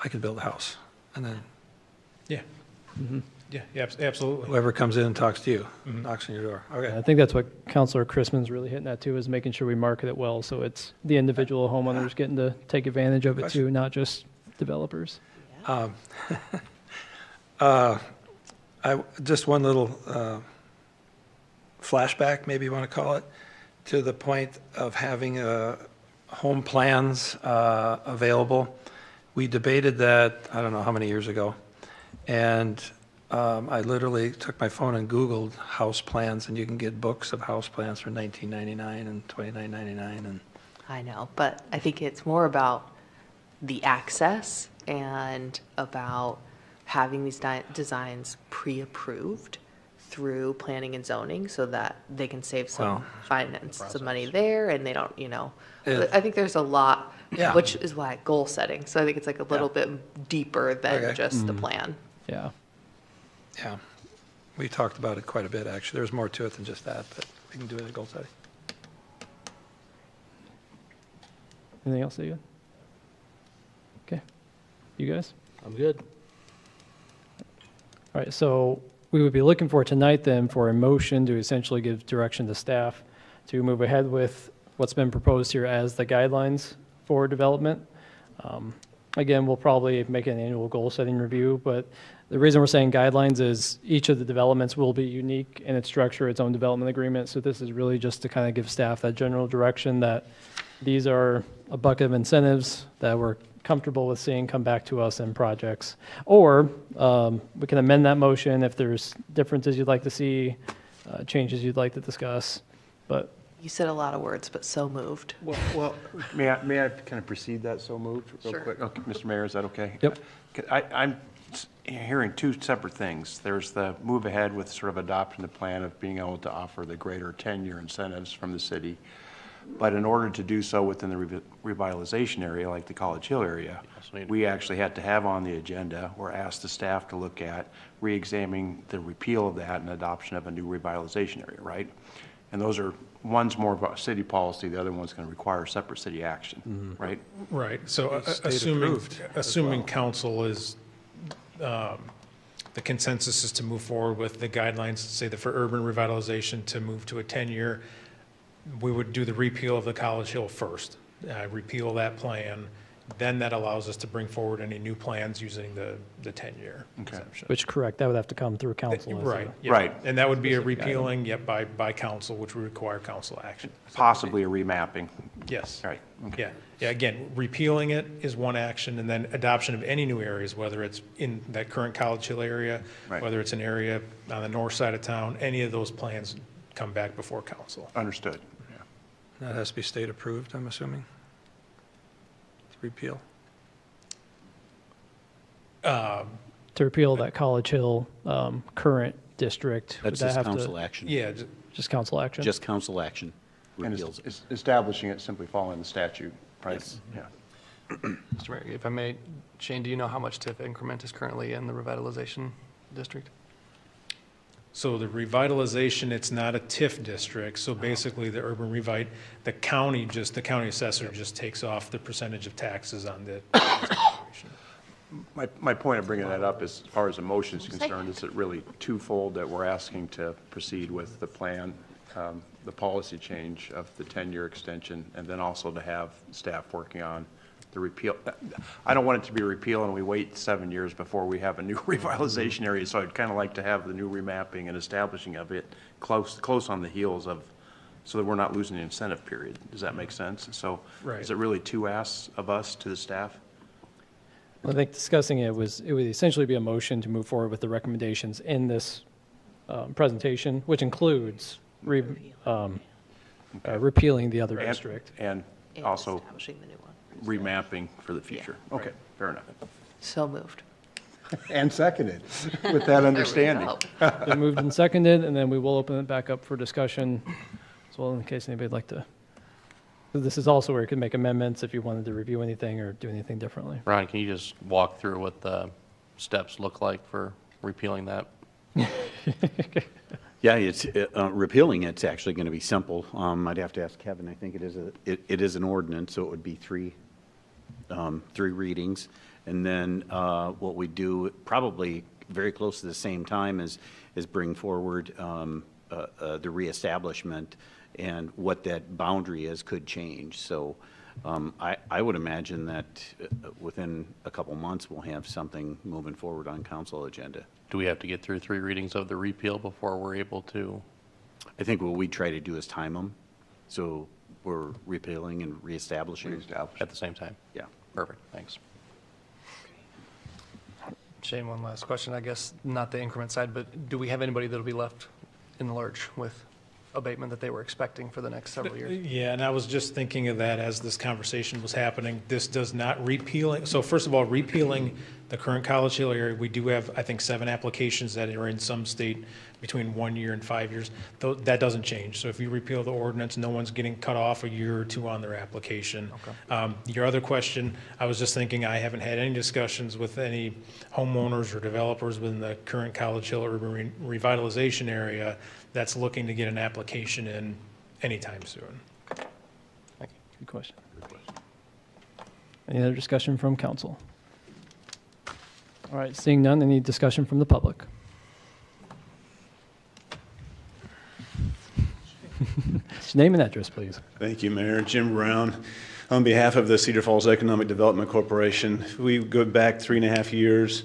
I could build a house, and then Yeah. Mm-hmm. Yeah, absolutely. whoever comes in and talks to you, knocks on your door. And Okay. I think that's what Councilor Chrisman's really hitting at too, is making sure we market it well, so it's the individual homeowners getting to take advantage of it too, not just developers. Just one little flashback, maybe you want to call it, to the point of having home plans available. We debated that, I don't know how many years ago, and I literally took my phone and Googled house plans, and you can get books of house plans for $19.99 and $29.99. And I know, but I think it's more about the access and about having these designs pre-approved through planning and zoning so that they can save some some money there, and they don't, I think there's a lot, Yeah. which is why goal setting. So I think it's like a little bit deeper than just the plan. Yeah. yeah, we talked about it quite a bit, actually. There's more to it than just that, but we can do it at goal setting. Anything else that you? Okay. You guys? I'm good. All right, so we would be looking for tonight then for a motion to essentially give direction to staff to move ahead with what's been proposed here as the guidelines for development. Again, we'll probably make an annual goal-setting review, but the reason we're saying guidelines is each of the developments will be unique in its structure, its own development agreement. So this is really just to kind of give staff that general direction that these are a bucket of incentives that we're comfortable with seeing come back to us in projects. Or we can amend that motion if there's differences you'd like to see, changes you'd like to discuss. But You said a lot of words, but so moved. Well, may I kind of precede that, so moved, real Sure. quick? Okay, Mr. Mayor, is that okay? Yep. I'm hearing two separate things. There's the move ahead with sort of adopting the plan of being able to offer the greater 10-year incentives from the city. But in order to do so within the revitalization area, like the College Hill area, we actually had to have on the agenda, or ask the staff to look at re-examining the repeal of that and adoption of a new revitalization area, right? And those are, one's more about city policy, the other one's going to require separate city action, right? Right, so State assuming approved as well. council is, the consensus is to move forward with the guidelines, say that for urban revitalization to move to a 10-year, we would do the repeal of the College Hill first, repeal that plan. Then that allows us to bring forward any new plans using the 10-year exemption. Which, correct, that would have to come through council. as a- Right. yeah. Right. And that would be a Specific item. repealing, yet by council, which would require council action. Possibly a remapping. Yes. Right. Okay. Yeah, yeah, again, repealing it is one action, and then adoption of any new areas, whether it's in that current College Hill area, Right. whether it's an area on the north side of town, any of those plans come back before council. Understood. Yeah. That has to be state approved, I'm assuming? To repeal? To repeal that College Hill current district. would That's that just have to- council action. Yeah, Just council action? Just council action And repeals it. establishing it simply following the statute, right? Yes. Yeah. Mr. Mayor, if I may, Shane, do you know how much TIF increment is currently in the revitalization district? so the revitalization, it's not a TIF district, so basically the urban revite, the county assessor just takes off the percentage of taxes on the. My point of bringing that up, as far as the motion is concerned, is it really twofold that we're asking to proceed with the plan, the policy change of the 10-year extension, and then also to have staff working on the repeal. I don't want it to be a repeal and we wait 7 years before we have a new revitalization area, so I'd kind of like to have the new remapping and establishing of it close on the heels of, so that we're not losing the incentive period. Does that make sense? So Right. is it really two asks of us to the staff? I think discussing it would essentially be a motion to move forward with the recommendations in this presentation, which includes repealing the other district. And And also establishing the new one. remapping for the future. Okay, fair enough. So moved. And seconded, with that understanding. Been moved and seconded, and then we will open it back up for discussion as well in case anybody'd like to. This is also where you can make amendments if you wanted to review anything or do anything differently. Ron, can you just walk through what the steps look like for repealing that? Yeah, it's, repealing it's actually going to be simple. I'd have to ask Kevin, I think it is an ordinance, so it would be three readings. And then what we do, probably very close to the same time, is bring forward the reestablishment, and what that boundary is could change. So I would imagine that within a couple months, we'll have something moving forward on council agenda. Do we have to get through 3 readings of the repeal before we're able to? I think what we try to do is time them, so we're repealing and reestablishing. At the same time? Yeah. Perfect, thanks. Shane, one last question, I guess, not the increment side, but do we have anybody that'll be left in the lurch with abatement that they were expecting for the next several years? Yeah, and I was just thinking of that as this conversation was happening. This does not repealing, so first of all, repealing the current College Hill area, we do have, I think, 7 applications that are in some state between 1 year and 5 years. Though that doesn't change. So if you repeal the ordinance, no one's getting cut off a year or 2 on their application. Okay. Your other question, I was just thinking, I haven't had any discussions with any homeowners or developers within the current College Hill urban revitalization area that's looking to get an application in anytime soon. Good question. Any other discussion from council? All right, seeing none, any discussion from the public? Name and address, please. Thank you, Mayor. Jim Brown. On behalf of the Cedar Falls Economic Development Corporation, we go back 3.5 years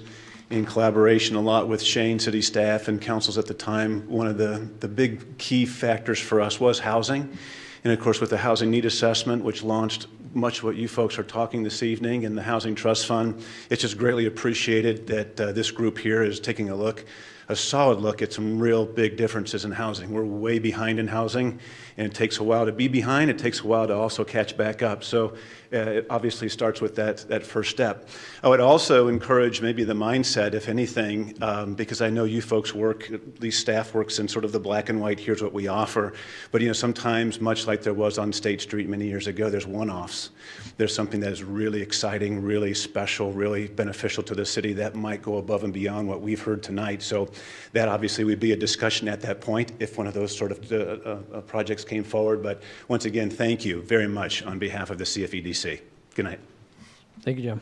in collaboration a lot with Shane, city staff, and councils at the time. One of the big key factors for us was housing. And of course, with the Housing Need Assessment, which launched much what you folks are talking this evening, and the Housing Trust Fund, it's just greatly appreciated that this group here is taking a solid look at some real big differences in housing. We're way behind in housing, and it takes a while to be behind. It takes a while to also catch back up. So it obviously starts with that first step. I would also encourage maybe the mindset, if anything, because I know you folks work, at least staff works in sort of the black and white, here's what we offer. But sometimes, much like there was on State Street many years ago, there's one-offs. There's something that is really exciting, really special, really beneficial to the city that might go above and beyond what we've heard tonight. So that obviously would be a discussion at that point if one of those sort of projects came forward. But once again, thank you very much on behalf of the CFEDC. Good night. Thank you, Jim.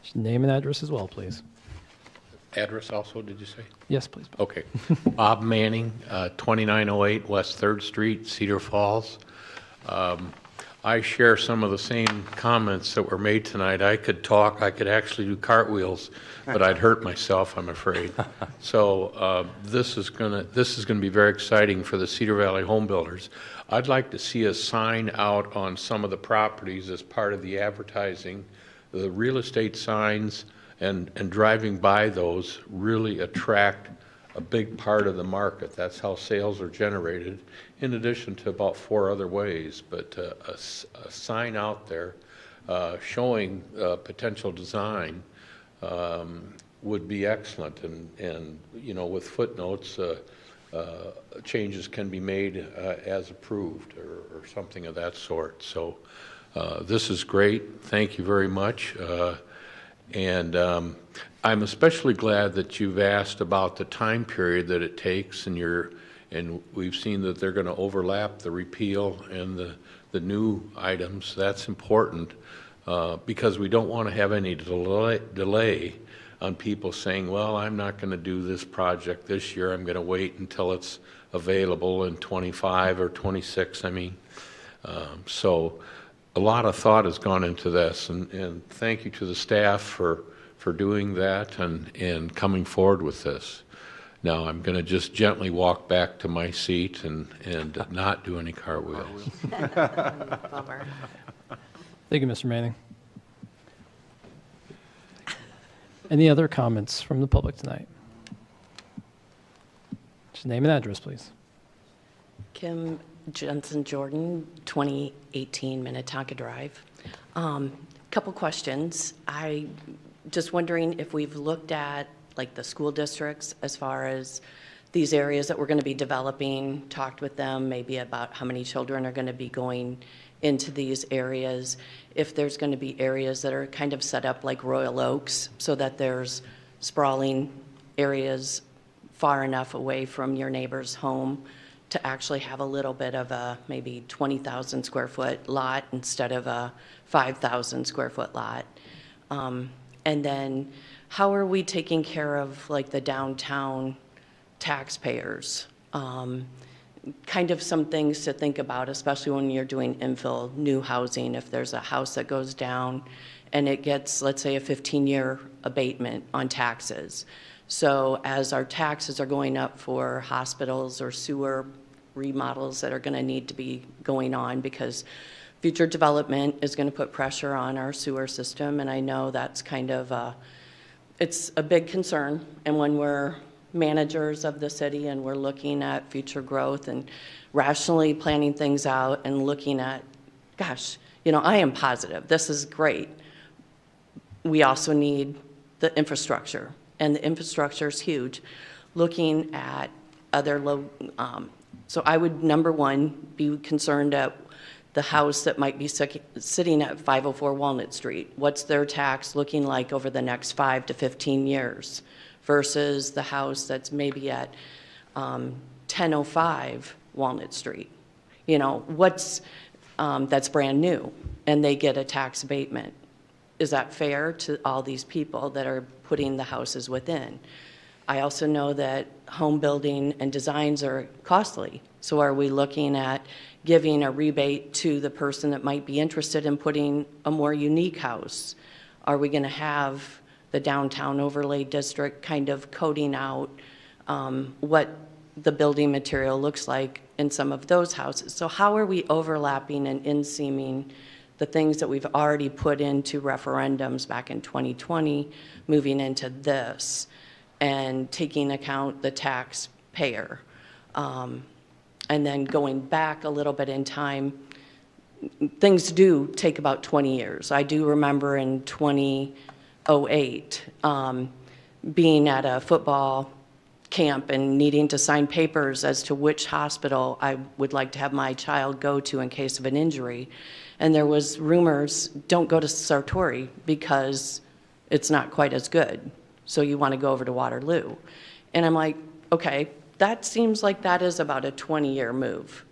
Just name and address as well, please. Address also, did you say? Yes, please. Okay. Bob Manning, 2908 West 3rd Street, Cedar Falls. I share some of the same comments that were made tonight. I could talk, I could actually do cartwheels, but I'd hurt myself, I'm afraid. So this is going to be very exciting for the Cedar Valley home builders. I'd like to see a sign out on some of the properties as part of the advertising. The real estate signs and driving by those really attract a big part of the market. That's how sales are generated, in addition to about 4 other ways. But a sign out there showing potential design would be excellent. And you know, with footnotes, changes can be made as approved or something of that sort. So this is great. Thank you very much. And I'm especially glad that you've asked about the time period that it takes, and we've seen that they're going to overlap the repeal and the new items. That's important because we don't want to have any delay on people saying, well, I'm not going to do this project this year. I'm going to wait until it's available in 25 or 26, I mean. So a lot of thought has gone into this, and thank you to the staff for doing that and coming forward with this. Now I'm going to just gently walk back to my seat and not do any cartwheels. Bummer. Thank you, Mr. Manning. Any other comments from the public tonight? Just name and address, please. Kim Jensen Jordan, 2018 Minnetonka Drive. Couple questions. I just wondering if we've looked at like the school districts as far as these areas that we're going to be developing, talked with them maybe about how many children are going to be going into these areas, if there's going to be areas that are kind of set up like Royal Oaks so that there's sprawling areas far enough away from your neighbor's home to actually have a little bit of a maybe 20,000 square foot lot instead of a 5,000 square foot lot. And then how are we taking care of like the downtown taxpayers? Kind of some things to think about, especially when you're doing infill new housing. If there's a house that goes down and it gets, let's say, a 15-year abatement on taxes. So as our taxes are going up for hospitals or sewer remodels that are going to need to be going on because future development is going to put pressure on our sewer system, and I know that's kind of it's a big concern. And when we're managers of the city and we're looking at future growth and rationally planning things out and looking at, gosh, you know, I am positive this is great. We also need the infrastructure, and the infrastructure is huge. Looking at other so I would, number one, be concerned at the house that might be sitting at 504 Walnut Street. What's their tax looking like over the next 5 to 15 years versus the house that's maybe at 1005 Walnut Street? You know, what's that's brand new and they get a tax abatement. Is that fair to all these people that are putting the houses within? I also know that home building and designs are costly. So are we looking at giving a rebate to the person that might be interested in putting a more unique house? Are we going to have the downtown overlay district kind of coding out what the building material looks like in some of those houses? So how are we overlapping and inseaming the things that we've already put into referendums back in 2020, moving into this, and taking account the taxpayer? And then going back a little bit in time, things do take about 20 years. I do remember in 2008 being at a football camp and needing to sign papers as to which hospital I would like to have my child go to in case of an injury. And there was rumors, don't go to Sartori because it's not quite as good. So you want to go over to Waterloo. And I'm like, okay, that seems like that is about a 20-year move.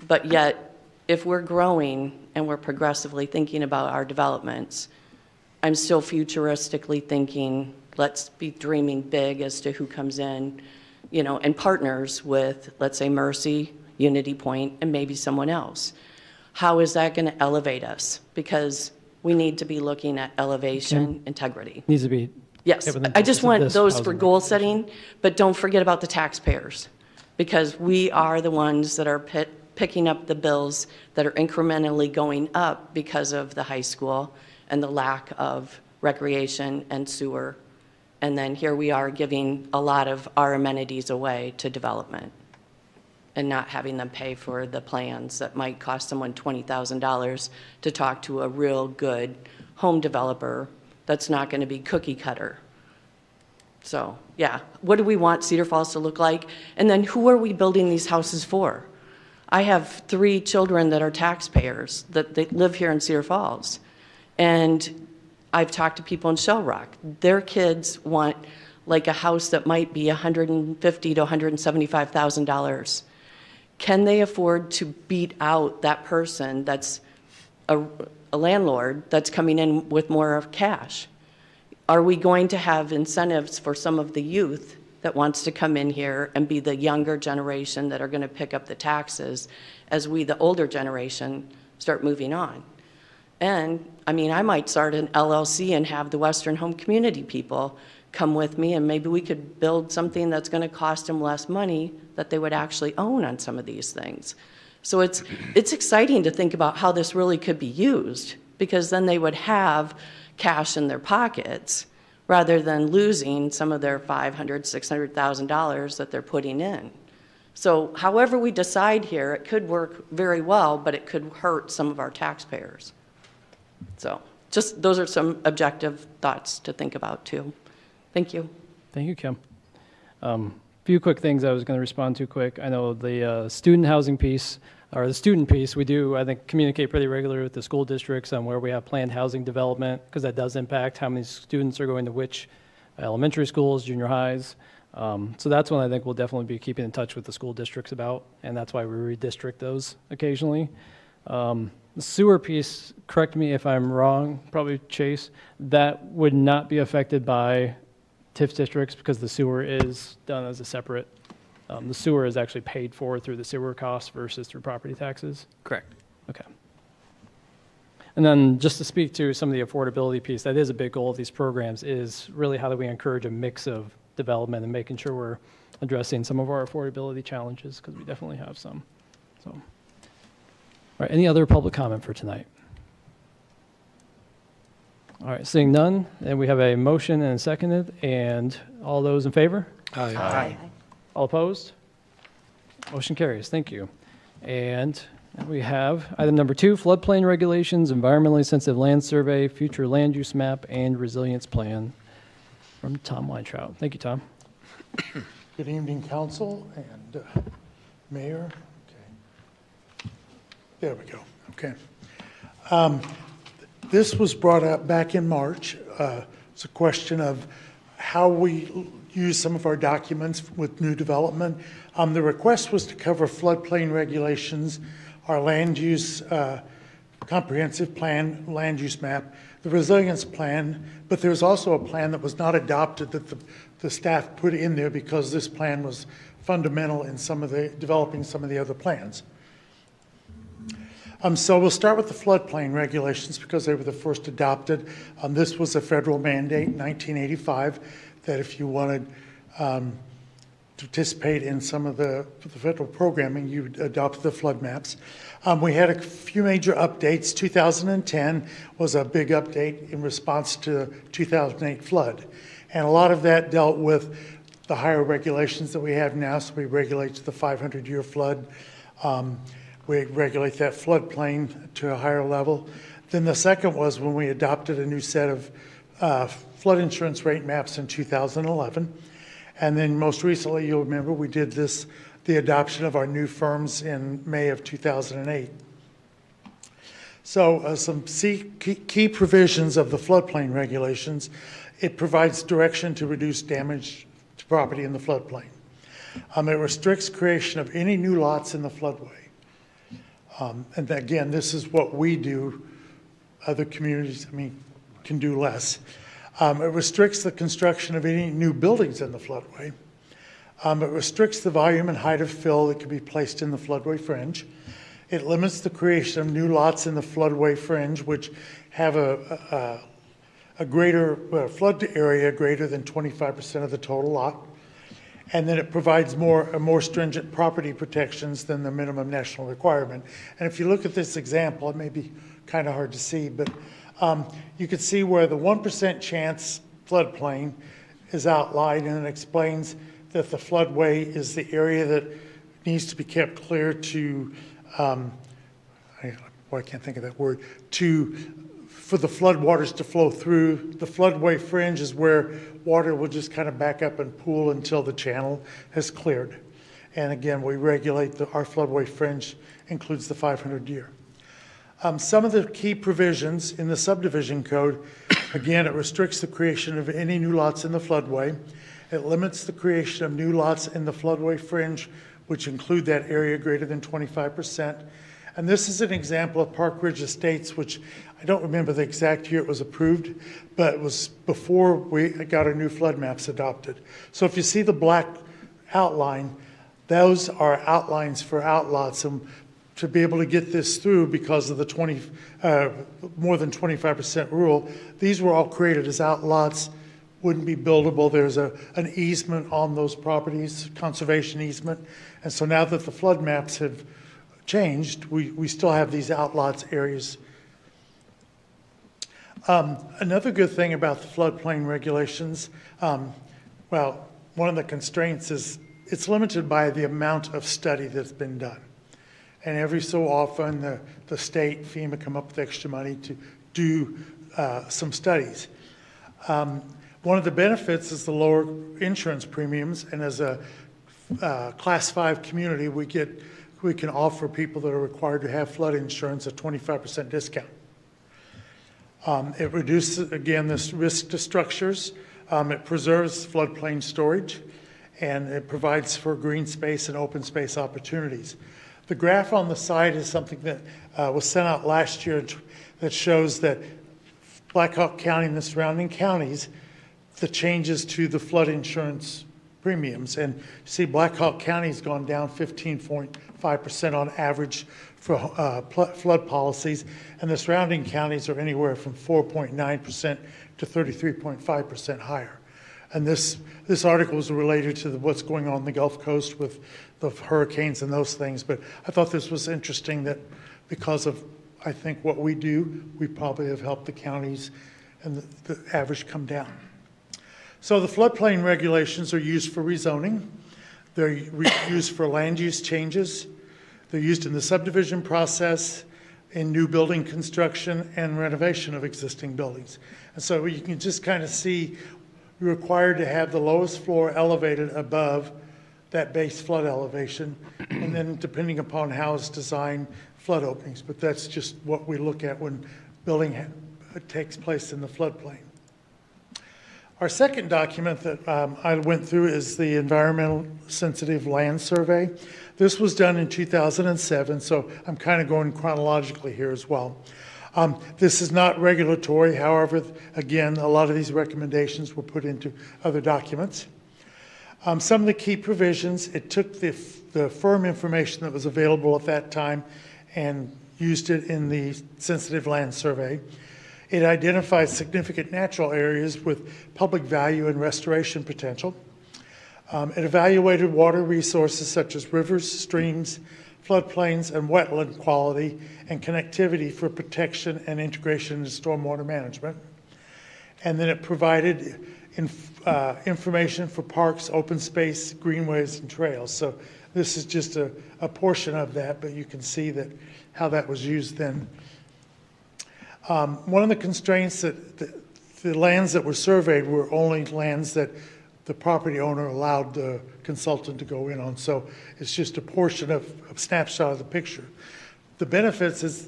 But yet, if we're growing and we're progressively thinking about our developments, I'm still futuristically thinking, let's be dreaming big as to who comes in, you know, and partners with, let's say, Mercy, Unity Point, and maybe someone else. How is that going to elevate us? Because we need to be looking at elevation, integrity. Needs to be. Yes, given the I just purpose of want this those for housing goal regulation. setting, but don't forget about the taxpayers, because we are the ones that are picking up the bills that are incrementally going up because of the high school and the lack of recreation and sewer. And then here we are giving a lot of our amenities away to development and not having them pay for the plans that might cost someone $20,000 to talk to a real good home developer that's not going to be cookie cutter. So, yeah, what do we want Cedar Falls to look like? And then who are we building these houses for? I have 3 children that are taxpayers that they live here in Cedar Falls. And I've talked to people in Shell Rock. Their kids want like a house that might be $150,000 to $175,000. Can they afford to beat out that person that's a landlord that's coming in with more of cash? Are we going to have incentives for some of the youth that wants to come in here and be the younger generation that are going to pick up the taxes as we, the older generation, start moving on? And, I mean, I might start an LLC and have the Western Home Community people come with me, and maybe we could build something that's going to cost them less money that they would actually own on some of these things. So it's exciting to think about how this really could be used, because then they would have cash in their pockets rather than losing some of their $500,000, $600,000 that they're putting in. So however we decide here, it could work very well, but it could hurt some of our taxpayers. So just those are some objective thoughts to think about too. Thank you. Thank you, Kim. Few quick things I was going to respond to quick. I know the student housing piece, or the student piece, we do, I think, communicate pretty regularly with the school districts on where we have planned housing development, because that does impact how many students are going to which elementary schools, junior highs. So that's one I think we'll definitely be keeping in touch with the school districts about, and that's why we redistrict those occasionally. The sewer piece, correct me if I'm wrong, probably Chase, that would not be affected by TIF districts because the sewer is done as a separate, the sewer is actually paid for through the sewer costs versus through property taxes? Correct. Okay. And then just to speak to some of the affordability piece, that is a big goal of these programs, is really how do we encourage a mix of development and making sure we're addressing some of our affordability challenges, because we definitely have some. So, all right, any other public comment for tonight? All right, seeing none, and we have a motion and a seconded, and all those in favor? Aye. Aye. All opposed? Motion carries. Thank you. And we have item number 2, floodplain regulations, environmentally sensitive land survey, future land use map, and resilience plan from Tom Weintraub. Thank you, Tom. Good evening, council and mayor. Okay. There we go. Okay. This was brought up back in March. It's a question of how we use some of our documents with new development. The request was to cover floodplain regulations, our land use comprehensive plan, land use map, the resilience plan, but there's also a plan that was not adopted that the staff put in there because this plan was fundamental in developing some of the other plans. So we'll start with the floodplain regulations because they were the first adopted. This was a federal mandate in 1985 that if you wanted to participate in some of the federal programming, you would adopt the flood maps. We had a few major updates. 2010 was a big update in response to 2008 flood. And a lot of that dealt with the higher regulations that we have now. So we regulate to the 500-year flood. We regulate that floodplain to a higher level. Then the second was when we adopted a new set of flood insurance rate maps in 2011. And then most recently, you'll remember, we did the adoption of our new firms in May of 2008. So some key provisions of the floodplain regulations. It provides direction to reduce damage to property in the floodplain. It restricts creation of any new lots in the floodway. And again, this is what we do. Other communities, can do less. It restricts the construction of any new buildings in the floodway. It restricts the volume and height of fill that can be placed in the floodway fringe. It limits the creation of new lots in the floodway fringe, which have a greater flood area greater than 25% of the total lot. And then it provides more stringent property protections than the minimum national requirement. And if you look at this example, it may be kind of hard to see, but you can see where the 1% chance floodplain is outlined, and it explains that the floodway is the area that needs to be kept clear to, I can't think of that word, for the floodwaters to flow through. The floodway fringe is where water will just kind of back up and pool until the channel has cleared. And again, we regulate our floodway fringe includes the 500-year. Some of the key provisions in the subdivision code, again, it restricts the creation of any new lots in the floodway. It limits the creation of new lots in the floodway fringe, which include that area greater than 25%. And this is an example of Park Ridge Estates, which I don't remember the exact year it was approved, but it was before we got our new flood maps adopted. So if you see the black outline, those are outlines for outlots. And to be able to get this through because of the more than 25% rule, these were all created as outlots, wouldn't be buildable. There's an easement on those properties, conservation easement. And so now that the flood maps have changed, we still have these outlots areas. Another good thing about the floodplain regulations, well, one of the constraints is it's limited by the amount of study that's been done. And every so often, the state, FEMA, come up with extra money to do some studies. One of the benefits is the lower insurance premiums, and as a Class 5 community, we can offer people that are required to have flood insurance a 25% discount. It reduces, again, this risk to structures. It preserves floodplain storage, and it provides for green space and open space opportunities. The graph on the side is something that was sent out last year that shows that Black Hawk County and the surrounding counties, the changes to the flood insurance premiums. And you see Black Hawk County's gone down 15.5% on average for flood policies, and the surrounding counties are anywhere from 4.9% to 33.5% higher. And this article is related to what's going on the Gulf Coast with the hurricanes and those things. But I thought this was interesting that because of, I think, what we do, we probably have helped the counties and the average come down. So the floodplain regulations are used for rezoning. They're used for land use changes. They're used in the subdivision process, in new building construction, and renovation of existing buildings. And so you can just kind of see you're required to have the lowest floor elevated above that base flood elevation, and then depending upon how it's designed, flood openings. But that's just what we look at when building takes place in the floodplain. Our second document that I went through is the Environmental Sensitive Land Survey. This was done in 2007, so I'm kind of going chronologically here as well. This is not regulatory. However, again, a lot of these recommendations were put into other documents. Some of the key provisions, it took the firm information that was available at that time and used it in the Sensitive Land Survey. It identified significant natural areas with public value and restoration potential. It evaluated water resources such as rivers, streams, floodplains, and wetland quality and connectivity for protection and integration into stormwater management. And then it provided information for parks, open space, greenways, and trails. So this is just a portion of that, but you can see that how that was used then. One of the constraints that the lands that were surveyed were only lands that the property owner allowed the consultant to go in on. So it's just a portion of a snapshot of the picture. The benefits is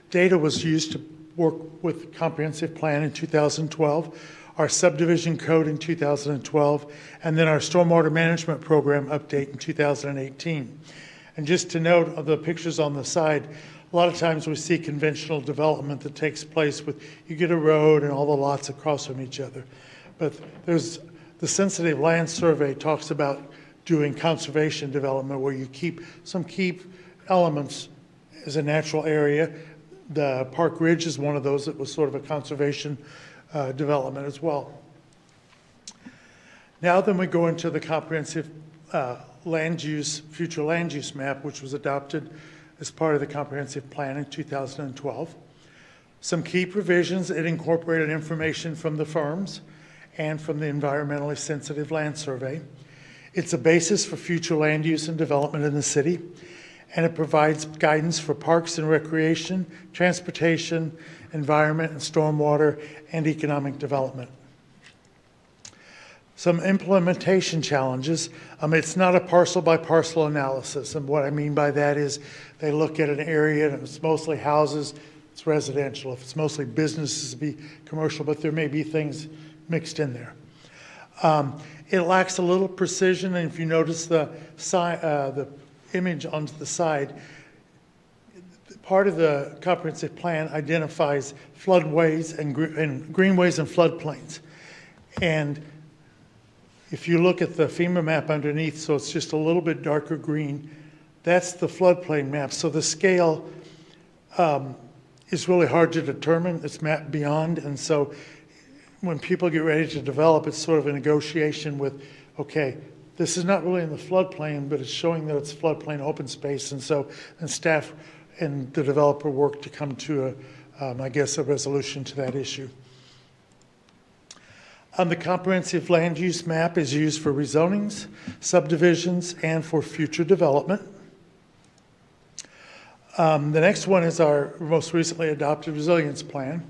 data was used to work with the comprehensive plan in 2012, our subdivision code in 2012, and then our stormwater management program update in 2018. And just to note of the pictures on the side, a lot of times we see conventional development that takes place with, you get a road and all the lots across from each other. But there's, the sensitive land survey talks about doing conservation development where you keep some key elements as a natural area. The Park Ridge is one of those that was sort of a conservation development as well. Now then we go into the comprehensive land use, future land use map, which was adopted as part of the comprehensive plan in 2012. Some key provisions, it incorporated information from the firms and from the environmentally sensitive land survey. It's a basis for future land use and development in the city, and it provides guidance for parks and recreation, transportation, environment and stormwater, and economic development. Some implementation challenges. It's not a parcel by parcel analysis, and what I mean by that is they look at an area and it's mostly houses, it's residential. If it's mostly businesses, it'd be commercial, but there may be things mixed in there. It lacks a little precision, and if you notice the image on the side, part of the comprehensive plan identifies floodways and greenways and floodplains. And if you look at the FEMA map underneath, so it's just a little bit darker green, that's the floodplain map. So the scale is really hard to determine. It's mapped beyond, and so when people get ready to develop, it's sort of a negotiation with, okay, this is not really in the floodplain, but it's showing that it's floodplain open space, and so and staff and the developer work to come to I guess a resolution to that issue. The comprehensive land use map is used for rezonings, subdivisions, and for future development. The next one is our most recently adopted resilience plan.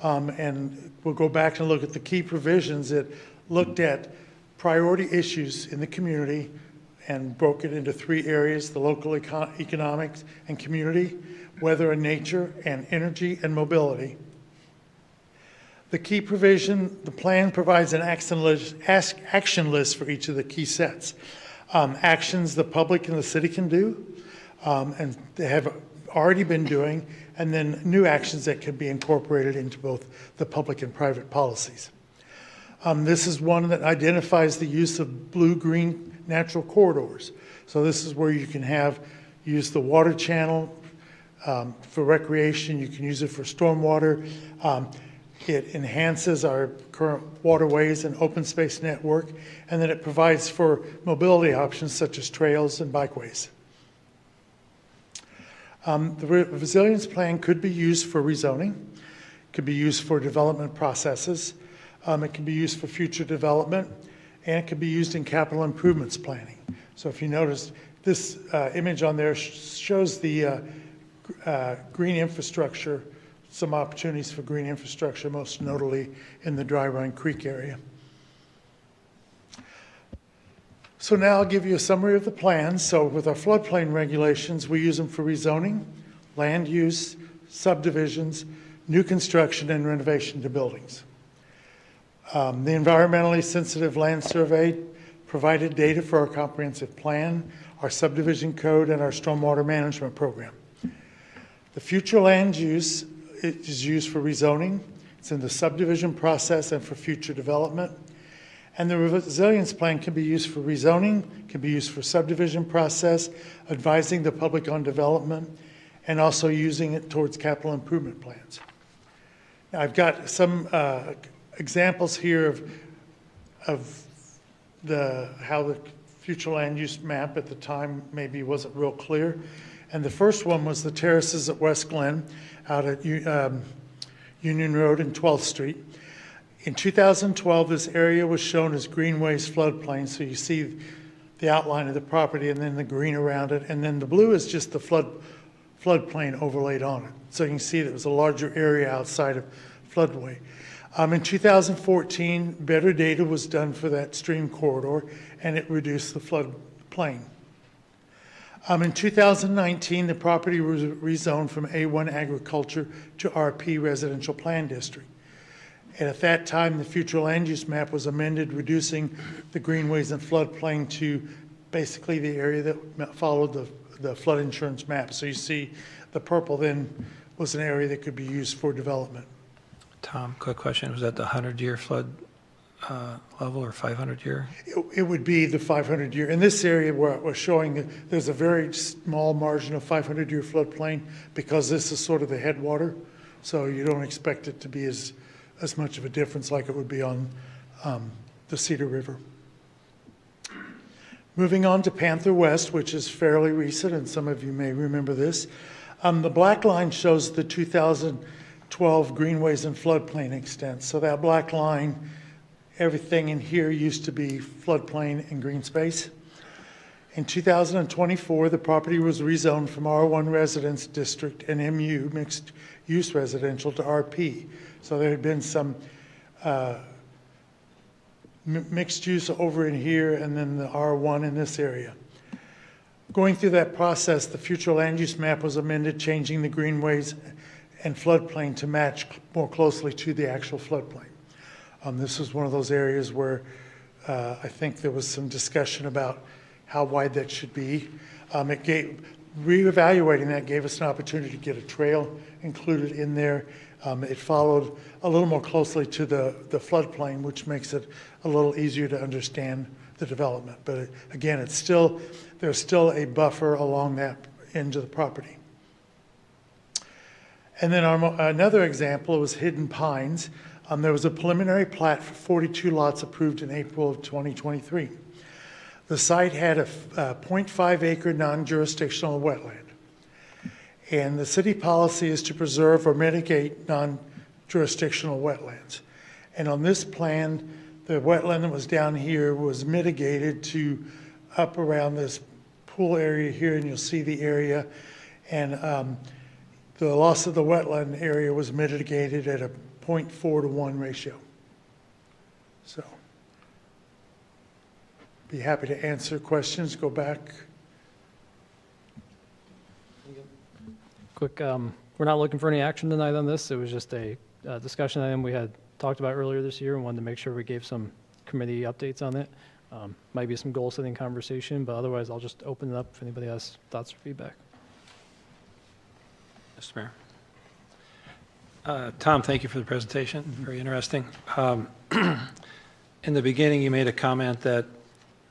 And we'll go back and look at the key provisions that looked at priority issues in the community and broke it into three areas: the local economics and community, weather and nature, and energy and mobility. The key provision, the plan provides an action list for each of the key sets. Actions the public and the city can do, and they have already been doing, and then new actions that can be incorporated into both the public and private policies. This is one that identifies the use of blue-green natural corridors. So this is where you can use the water channel for recreation, you can use it for stormwater. It enhances our current waterways and open space network, and then it provides for mobility options such as trails and bikeways. The resilience plan could be used for rezoning, could be used for development processes, it can be used for future development, and it can be used in capital improvements planning. So if you notice, this image on there shows the green infrastructure, some opportunities for green infrastructure, most notably in the Dry Run Creek area. So now I'll give you a summary of the plans. So with our floodplain regulations, we use them for rezoning, land use, subdivisions, new construction, and renovation to buildings. The environmentally sensitive land survey provided data for our comprehensive plan, our subdivision code, and our stormwater management program. The future land use is used for rezoning. It's in the subdivision process and for future development. And the resilience plan can be used for rezoning, can be used for subdivision process, advising the public on development, and also using it towards capital improvement plans. Now, I've got some examples here of how the future land use map at the time maybe wasn't real clear. And the first one was the terraces at West Glen out at Union Road and 12th Street. In 2012, this area was shown as greenways floodplain, so you see the outline of the property and then the green around it, and then the blue is just the floodplain overlaid on it. So you can see that it was a larger area outside of floodway. In 2014, better data was done for that stream corridor, and it reduced the floodplain. In 2019, the property was rezoned from A1 agriculture to RP residential plan district. And at that time, the future land use map was amended, reducing the greenways and floodplain to basically the area that followed the flood insurance map. So you see the purple then was an area that could be used for development. Tom, quick question. Was that the 100-year flood level or 500-year? It would be the 500-year. In this area where it was showing that there's a very small margin of 500-year floodplain because this is sort of the headwater. So you don't expect it to be as much of a difference like it would be on the Cedar River. Moving on to Panther West, which is fairly recent, and some of you may remember this. The black line shows the 2012 greenways and floodplain extent. So that black line, everything in here used to be floodplain and green space. In 2024, the property was rezoned from R1 Residence District and MU, Mixed Use Residential, to RP. So there had been some mixed use over in here and then the R1 in this area. Going through that process, the future land use map was amended, changing the greenways and floodplain to match more closely to the actual floodplain. This was one of those areas where I think there was some discussion about how wide that should be. Reevaluating that gave us an opportunity to get a trail included in there. It followed a little more closely to the floodplain, which makes it a little easier to understand the development. But again, there's still a buffer along that end of the property. And then another example was Hidden Pines. There was a preliminary plat for 42 lots approved in April of 2023. The site had a 0.5 acre non-jurisdictional wetland. And the city policy is to preserve or mitigate non-jurisdictional wetlands. And on this plan, the wetland that was down here was mitigated to up around this pool area here, and you'll see the area. And the loss of the wetland area was mitigated at a 0.4 to 1 ratio. So, be happy to answer questions. Go back. Quick, we're not looking for any action tonight on this. It was just a discussion item we had talked about earlier this year and wanted to make sure we gave some committee updates on it. Might be some goal-setting conversation, but otherwise I'll just open it up if anybody has thoughts or feedback. Mr. Mayor. Tom, thank you for the presentation. Very interesting. In the beginning, you made a comment that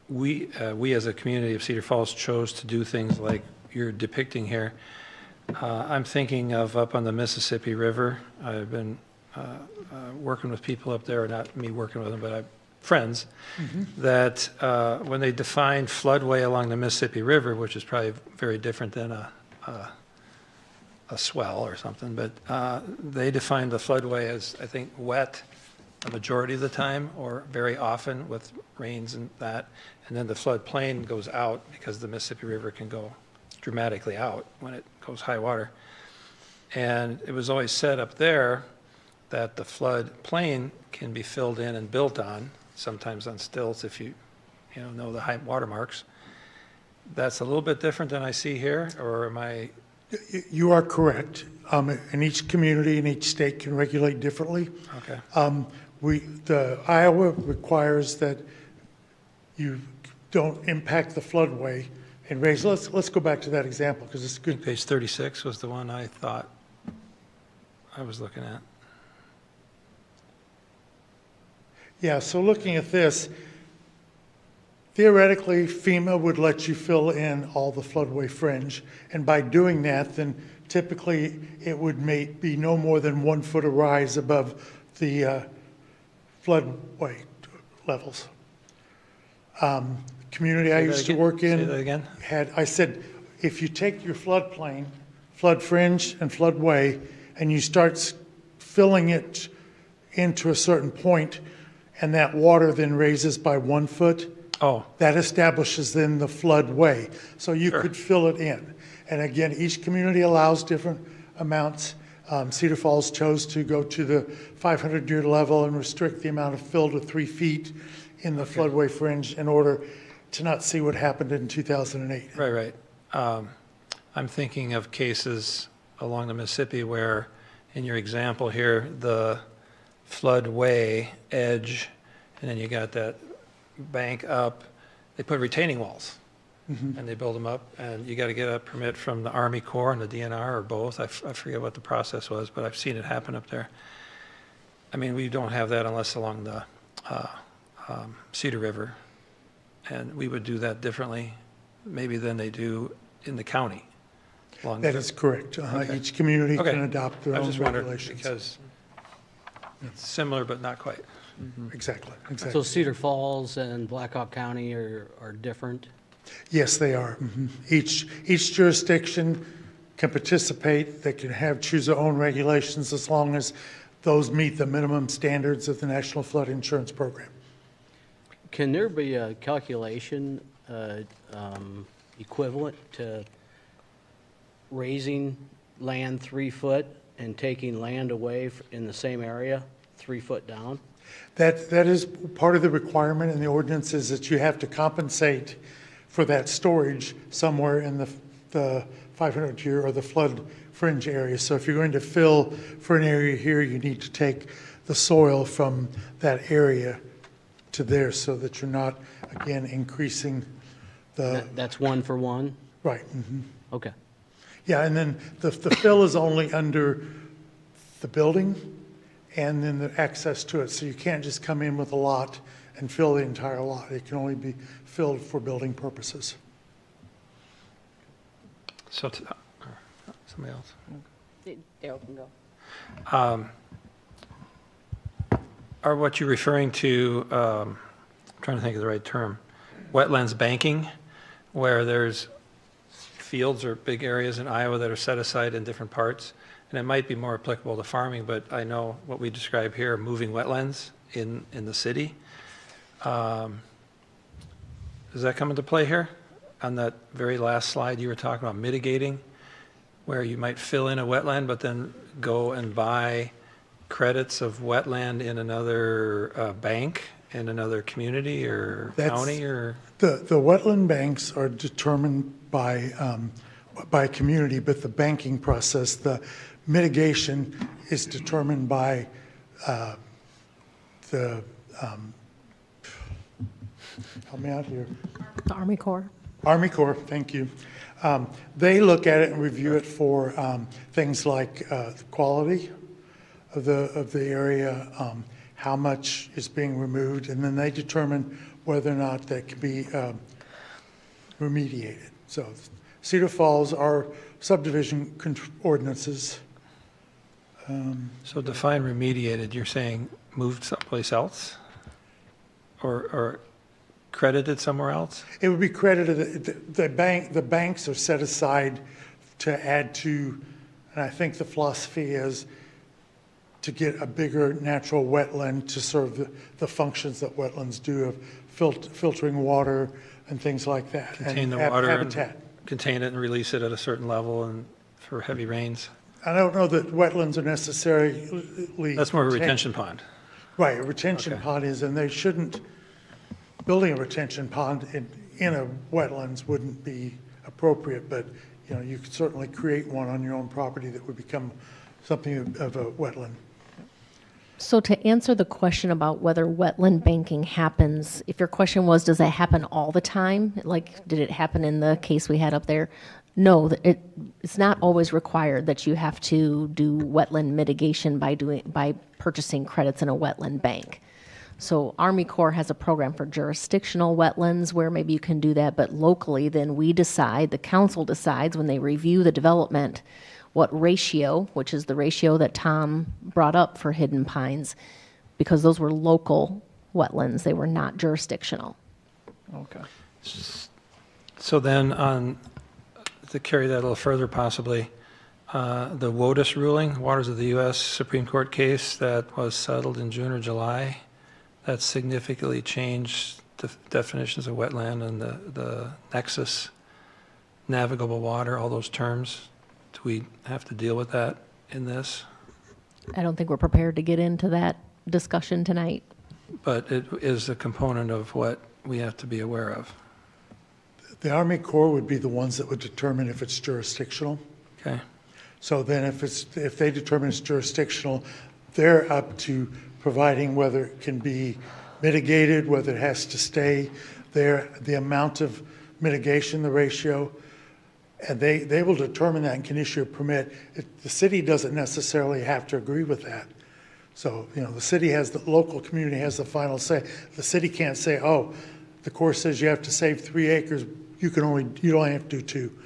we as a community of Cedar Falls chose to do things like you're depicting here. I'm thinking of up on the Mississippi River. I've been working with people up there, not me working with them, but friends, that when they define floodway along the Mississippi River, which is probably very different than a swell or something, but they define the floodway as, I think, wet a majority of the time or very often with rains and that. And then the floodplain goes out because the Mississippi River can go dramatically out when it goes high water. And it was always said up there that the floodplain can be filled in and built on, sometimes on stilts if you know the high water marks. That's a little bit different than I see here, or am I? You are correct. And each community in each state can regulate differently. Okay. The Iowa requires that you don't impact the floodway and raise. Let's go back to that example because it's good. Page 36 was the one I thought I was looking at. Yeah, so looking at this, theoretically, FEMA would let you fill in all the floodway fringe. And by doing that, then typically it would be no more than 1 foot of rise above the floodway levels. Community I used to work in Say that again? I said, if you take your floodplain, flood fringe and floodway, and you start filling it into a certain point, and that water then raises by 1 foot, that establishes then the floodway. So you could fill it in. And again, each community allows different amounts. Cedar Falls chose to go to the 500-year level and restrict the amount of fill to 3 feet in the floodway fringe in order to not see what happened in 2008. Right. I'm thinking of cases along the Mississippi where, in your example here, the floodway edge, and then you got that bank up, they put retaining walls. and they build them up, and you got to get a permit from the Army Corps and the DNR or both. I forget what the process was, but I've seen it happen up there. I mean, we don't have that unless along the Cedar River, and we would do that differently maybe than they do in the county. That is correct. Okay. Each community Okay. can adopt their I own just wondered regulations. because it's similar but not quite. Exactly, So exactly. Cedar Falls and Blackhawk County are different? Yes, they are. Each jurisdiction can participate, they can choose their own regulations as long as those meet the minimum standards of the National Flood Insurance Program. Can there be a calculation equivalent to raising land 3 foot and taking land away in the same area 3 foot down? That is part of the requirement in the ordinance, is that you have to compensate for that storage somewhere in the 500-year or the flood fringe area. So if you're going to fill for an area here, you need to take the soil from that area to there so that you're not, again, increasing the... That's 1 for 1? Right. Okay. Yeah, and then the fill is only under the building and then the access to it. So you can't just come in with a lot and fill the entire lot. It can only be filled for building purposes. So, somebody else? Daryl can go. Are what you're referring to, I'm trying to think of the right term, wetlands banking, where there's fields or big areas in Iowa that are set aside in different parts, and it might be more applicable to farming, but I know what we describe here, moving wetlands in the city. Does that come into play here? On that very last slide you were talking about mitigating, where you might fill in a wetland, but then go and buy credits of wetland in another bank in another community or county or? The wetland banks are determined by community, but the banking process, the mitigation is determined by help me out here. The Army Corps. Army Corps, thank you. They look at it and review it for things like the quality of the area, how much is being removed, and then they determine whether or not that can be remediated. So Cedar Falls are subdivision ordinances. So define remediated, you're saying moved someplace else? Or credited somewhere else? It would be credited, the banks are set aside to add to, and I think the philosophy is to get a bigger natural wetland to serve the functions that wetlands do of filtering water and things like that. Contain the and water, habitat. and contain it and release it at a certain level and for heavy rains? I don't know that wetlands are necessarily... That's more of a retention pond. Right, a retention pond is, and they shouldn't, building a retention pond in a wetlands wouldn't be appropriate, but you could certainly create one on your own property that would become something of a wetland. So to answer the question about whether wetland banking happens, if your question was, does that happen all the time? Like, did it happen in the case we had up there? No, it's not always required that you have to do wetland mitigation by purchasing credits in a wetland bank. So Army Corps has a program for jurisdictional wetlands where maybe you can do that, but locally then we decide, the council decides when they review the development, what ratio, which is the ratio that Tom brought up for Hidden Pines, because those were local wetlands, they were not jurisdictional. Okay. So then to carry that a little further possibly, the WOTUS ruling, Waters of the U.S. Supreme Court case that was settled in June or July, that significantly changed the definitions of wetland and the nexus, navigable water, all those terms. Do we have to deal with that in this? I don't think we're prepared to get into that discussion tonight. But it is a component of what we have to be aware of. The Army Corps would be the ones that would determine if it's jurisdictional. Okay. So then if they determine it's jurisdictional, they're up to providing whether it can be mitigated, whether it has to stay there, the amount of mitigation, the ratio, and they will determine that and can issue a permit. The city doesn't necessarily have to agree with that. So, the city has, the local community has the final say. The city can't say, oh, the Corps says you have to save 3 acres, you don't have to do 2.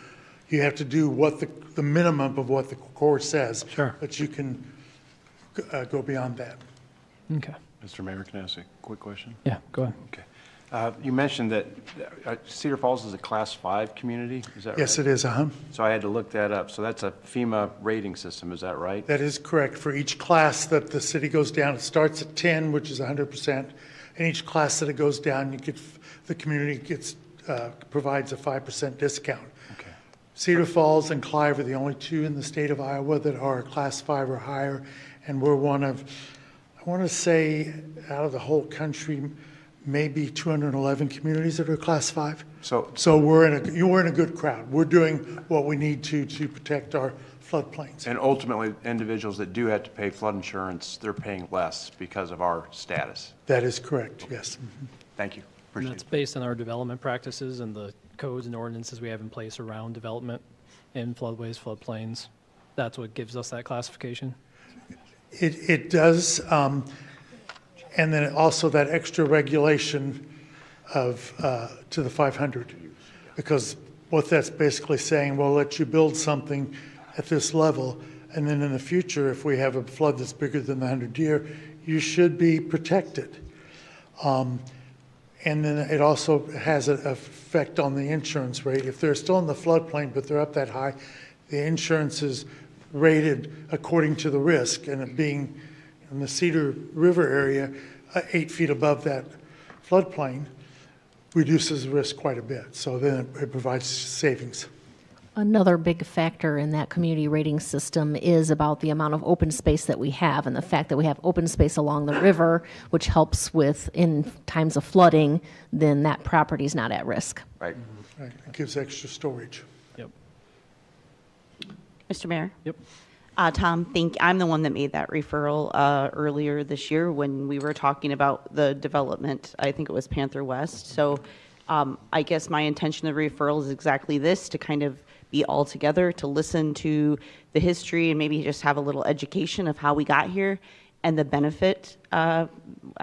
You have to do what the minimum of what the Corps says. Sure. But you can go beyond that. Okay. Mr. Mayor, can I ask a quick question? Yeah, go ahead. Okay. You mentioned that Cedar Falls is a Class 5 community, is that right? Yes, it is, So I had to look that up. So that's a FEMA rating system, is that right? That is correct. For each class that the city goes down, it starts at 10, which is 100%. And each class that it goes down, the community provides a 5% discount. Okay. Cedar Falls and Clive are the only 2 in the state of Iowa that are Class 5 or higher. And we're one of, I want to say, out of the whole country, maybe 211 communities that are Class 5. So we're in a good crowd. We're doing what we need to protect our floodplains. And ultimately, individuals that do have to pay flood insurance, they're paying less because of our status. That is correct, yes. Thank you. And Appreciate that's it. based on our development practices and the codes and ordinances we have in place around development in floodways, floodplains. That's what gives us that classification. It does, and then also that extra regulation of to the 500, because what that's basically saying, we'll let you build something at this level, and then in the future, if we have a flood that's bigger than the 100-year, you should be protected. And then it also has an effect on the insurance rate. If they're still in the floodplain, but they're up that high, the insurance is rated according to the risk, and it being in the Cedar River area, 8 feet above that floodplain, reduces the risk quite a bit. So then it provides savings. Another big factor in that community rating system is about the amount of open space that we have, and the fact that we have open space along the river, which helps with, in times of flooding, then that property is not at risk. Right. Right. It gives extra storage. Yep. Mr. Mayor? Yep. Tom, I'm the one that made that referral earlier this year when we were talking about the development. I think it was Panther West. So I guess my intention of referral is exactly this, to kind of be all together, to listen to the history and maybe just have a little education of how we got here and the benefit, I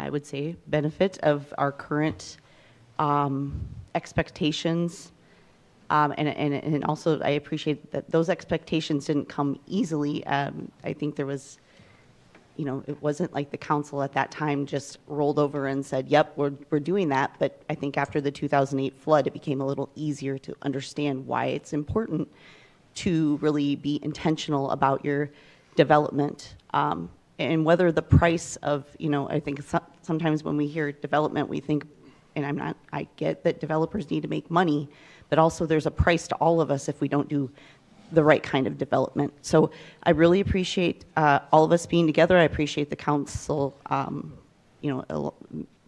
would say, benefit of our current expectations. And also, I appreciate that those expectations didn't come easily. I think there was, it wasn't like the council at that time just rolled over and said, yep, we're doing that. But I think after the 2008 flood, it became a little easier to understand why it's important to really be intentional about your development. And whether the price of, I think sometimes when we hear development, we think, and I get that developers need to make money, but also there's a price to all of us if we don't do the right kind of development. So I really appreciate all of us being together. I appreciate the council,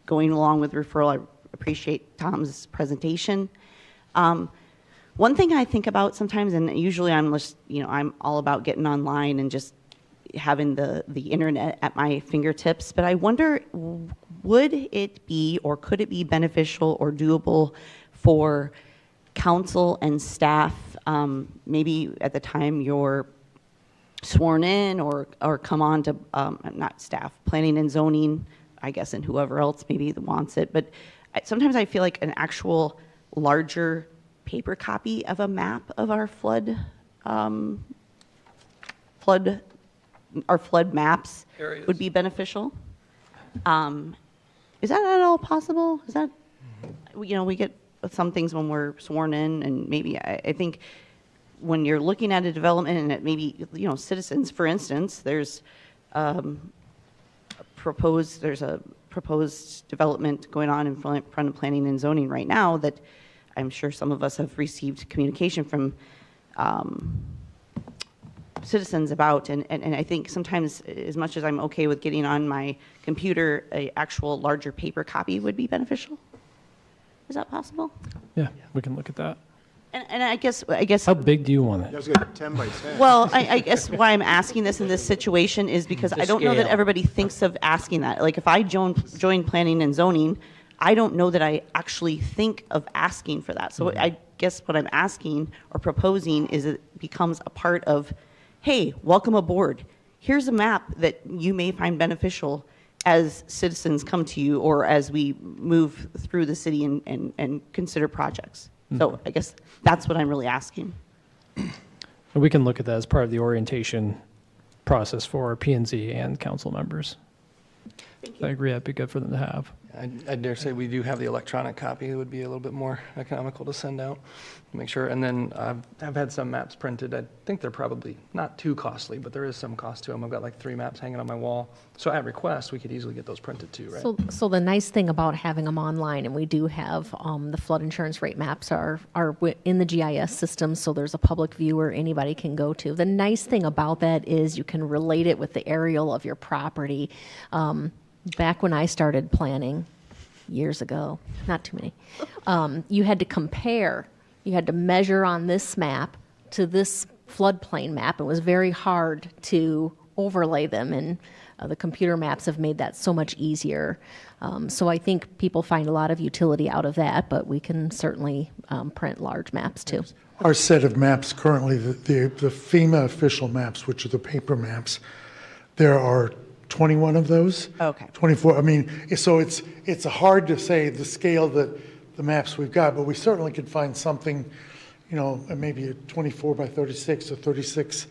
going along with referral. I appreciate Tom's presentation. One thing I think about sometimes, and usually I'm just, I'm all about getting online and just having the internet at my fingertips, but I wonder, would it be or could it be beneficial or doable for council and staff, maybe at the time you're sworn in or come on to, not staff, planning and zoning, I guess, and whoever else maybe wants it, but sometimes I feel like an actual larger paper copy of a map of our flood maps Areas. would be beneficial. Is that at all possible? Is that, we get some things when we're sworn in, and maybe I think when you're looking at a development and it maybe, citizens, for instance, there's a proposed development going on in front of planning and zoning right now that I'm sure some of us have received communication from citizens about, and I think sometimes, as much as I'm okay with getting on my computer, a actual larger paper copy would be beneficial. Is that possible? Yeah, we can look at that. And I guess. How big do you want it? That was good, 10 by 10. Well, I guess why I'm asking this in this situation is because I don't know that everybody thinks of asking that. Like if I join planning and zoning, I don't know that I actually think of asking for that. So I guess what I'm asking or proposing is it becomes a part of, hey, welcome aboard. Here's a map that you may find beneficial as citizens come to you or as we move through the city and consider projects. So I guess that's what I'm really asking. We can look at that as part of the orientation process for P&Z and council members. I agree, that'd be good for them to have. I dare say we do have the electronic copy. It would be a little bit more economical to send out, make sure. And then I've had some maps printed. I think they're probably not too costly, but there is some cost to them. I've got like 3 maps hanging on my wall. So at request, we could easily get those printed too, right? So the nice thing about having them online, and we do have the flood insurance rate maps are in the GIS system, so there's a public view where anybody can go to. The nice thing about that is you can relate it with the aerial of your property. Back when I started planning years ago, not too many, you had to compare, you had to measure on this map to this floodplain map. It was very hard to overlay them, and the computer maps have made that so much easier. So I think people find a lot of utility out of that, but we can certainly print large maps too. Our set of maps currently, the FEMA official maps, which are the paper maps, there are 21 of those. Okay. 24. I mean, so it's hard to say the scale that the maps we've got, but we certainly could find something, you know, maybe a 24 by 36 or 36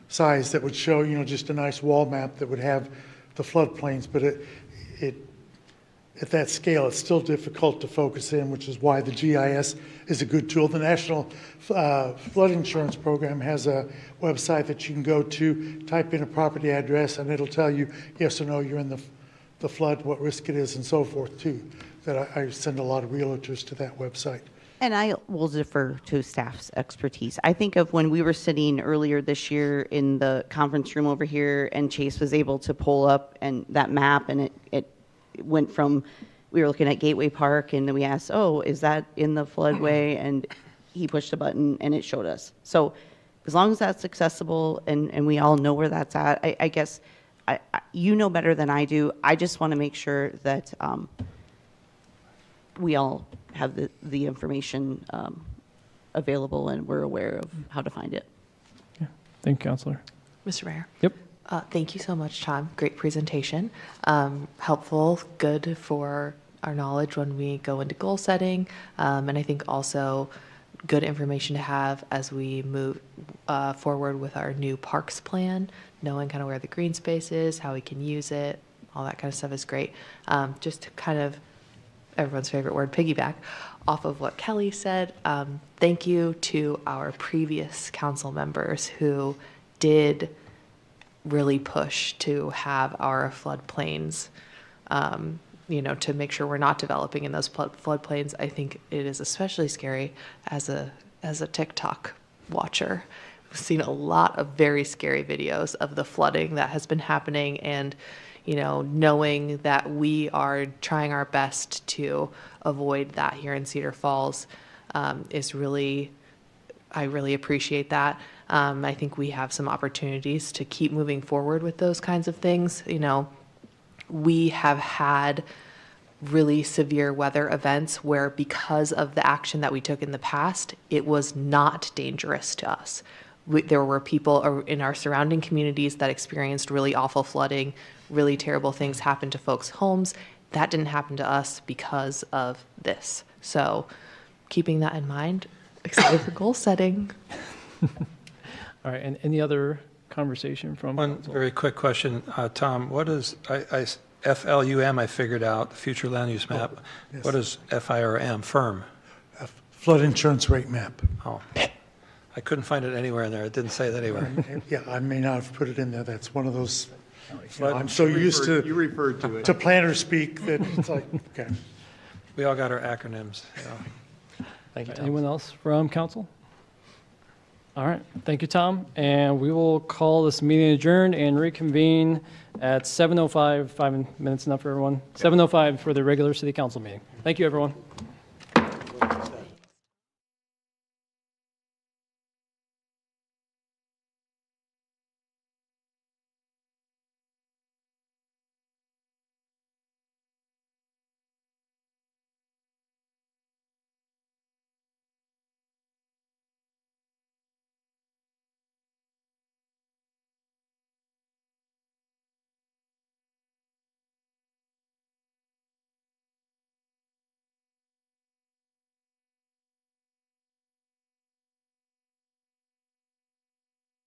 size that would show, you know, just a nice wall map that would have the floodplains. But at that scale, it's still difficult to focus in, which is why the GIS is a good tool. The National Flood Insurance Program has a website that you can go to, type in a property address, and it'll tell you yes or no, you're in the flood, what risk it is, and so forth, too. That I send a lot of realtors to that website. And I will defer to staff's expertise. I think of when we were sitting earlier this year in the conference room over here, and Chase was able to pull up and that map, and it went from, we were looking at Gateway Park, and then we asked, oh, is that in the floodway? And he pushed a button, and it showed us. So as long as that's accessible and we all know where that's at, I guess you know better than I do. I just want to make sure that we all have the information available and we're aware of how to find it. Yeah. Thank you, Counselor. Mr. Mayor. Yep. Thank you so much, Tom. Great presentation. Helpful, good for our knowledge when we go into goal setting. And I think also good information to have as we move forward with our new parks plan, knowing kind of where the green space is, how we can use it, all that kind of stuff is great. Just to kind of, everyone's favorite word, piggyback off of what Kelly said. Thank you to our previous council members who did really push to have our floodplains, you know, to make sure we're not developing in those floodplains. I think it is especially scary as a TikTok watcher. I've seen a lot of very scary videos of the flooding that has been happening, and you know, knowing that we are trying our best to avoid that here in Cedar Falls is really, I really appreciate that. I think we have some opportunities to keep moving forward with those kinds of things. You know, we have had really severe weather events where, because of the action that we took in the past, it was not dangerous to us. There were people in our surrounding communities that experienced really awful flooding, really terrible things happened to folks' homes. That didn't happen to us because of this. So keeping that in mind, excited for goal setting. All right, and any other conversation from One council? very quick question, Tom. What is FLUM? I figured out the future land use map. Yes. What is FIRM? Firm. Flood insurance rate map. Oh, I couldn't find it anywhere in there. It didn't say that anywhere. Yeah, I may not have put it in there. That's one of those. Flood- I'm so used to You referred to it. to planner speak that it's like, okay. We all got our acronyms. Thank you, Tom. Anyone else from council? All right, thank you, Tom. And we will call this meeting adjourned and reconvene at 7:05. 5 minutes enough for everyone? 7:05 for the regular city council meeting. Thank you, everyone.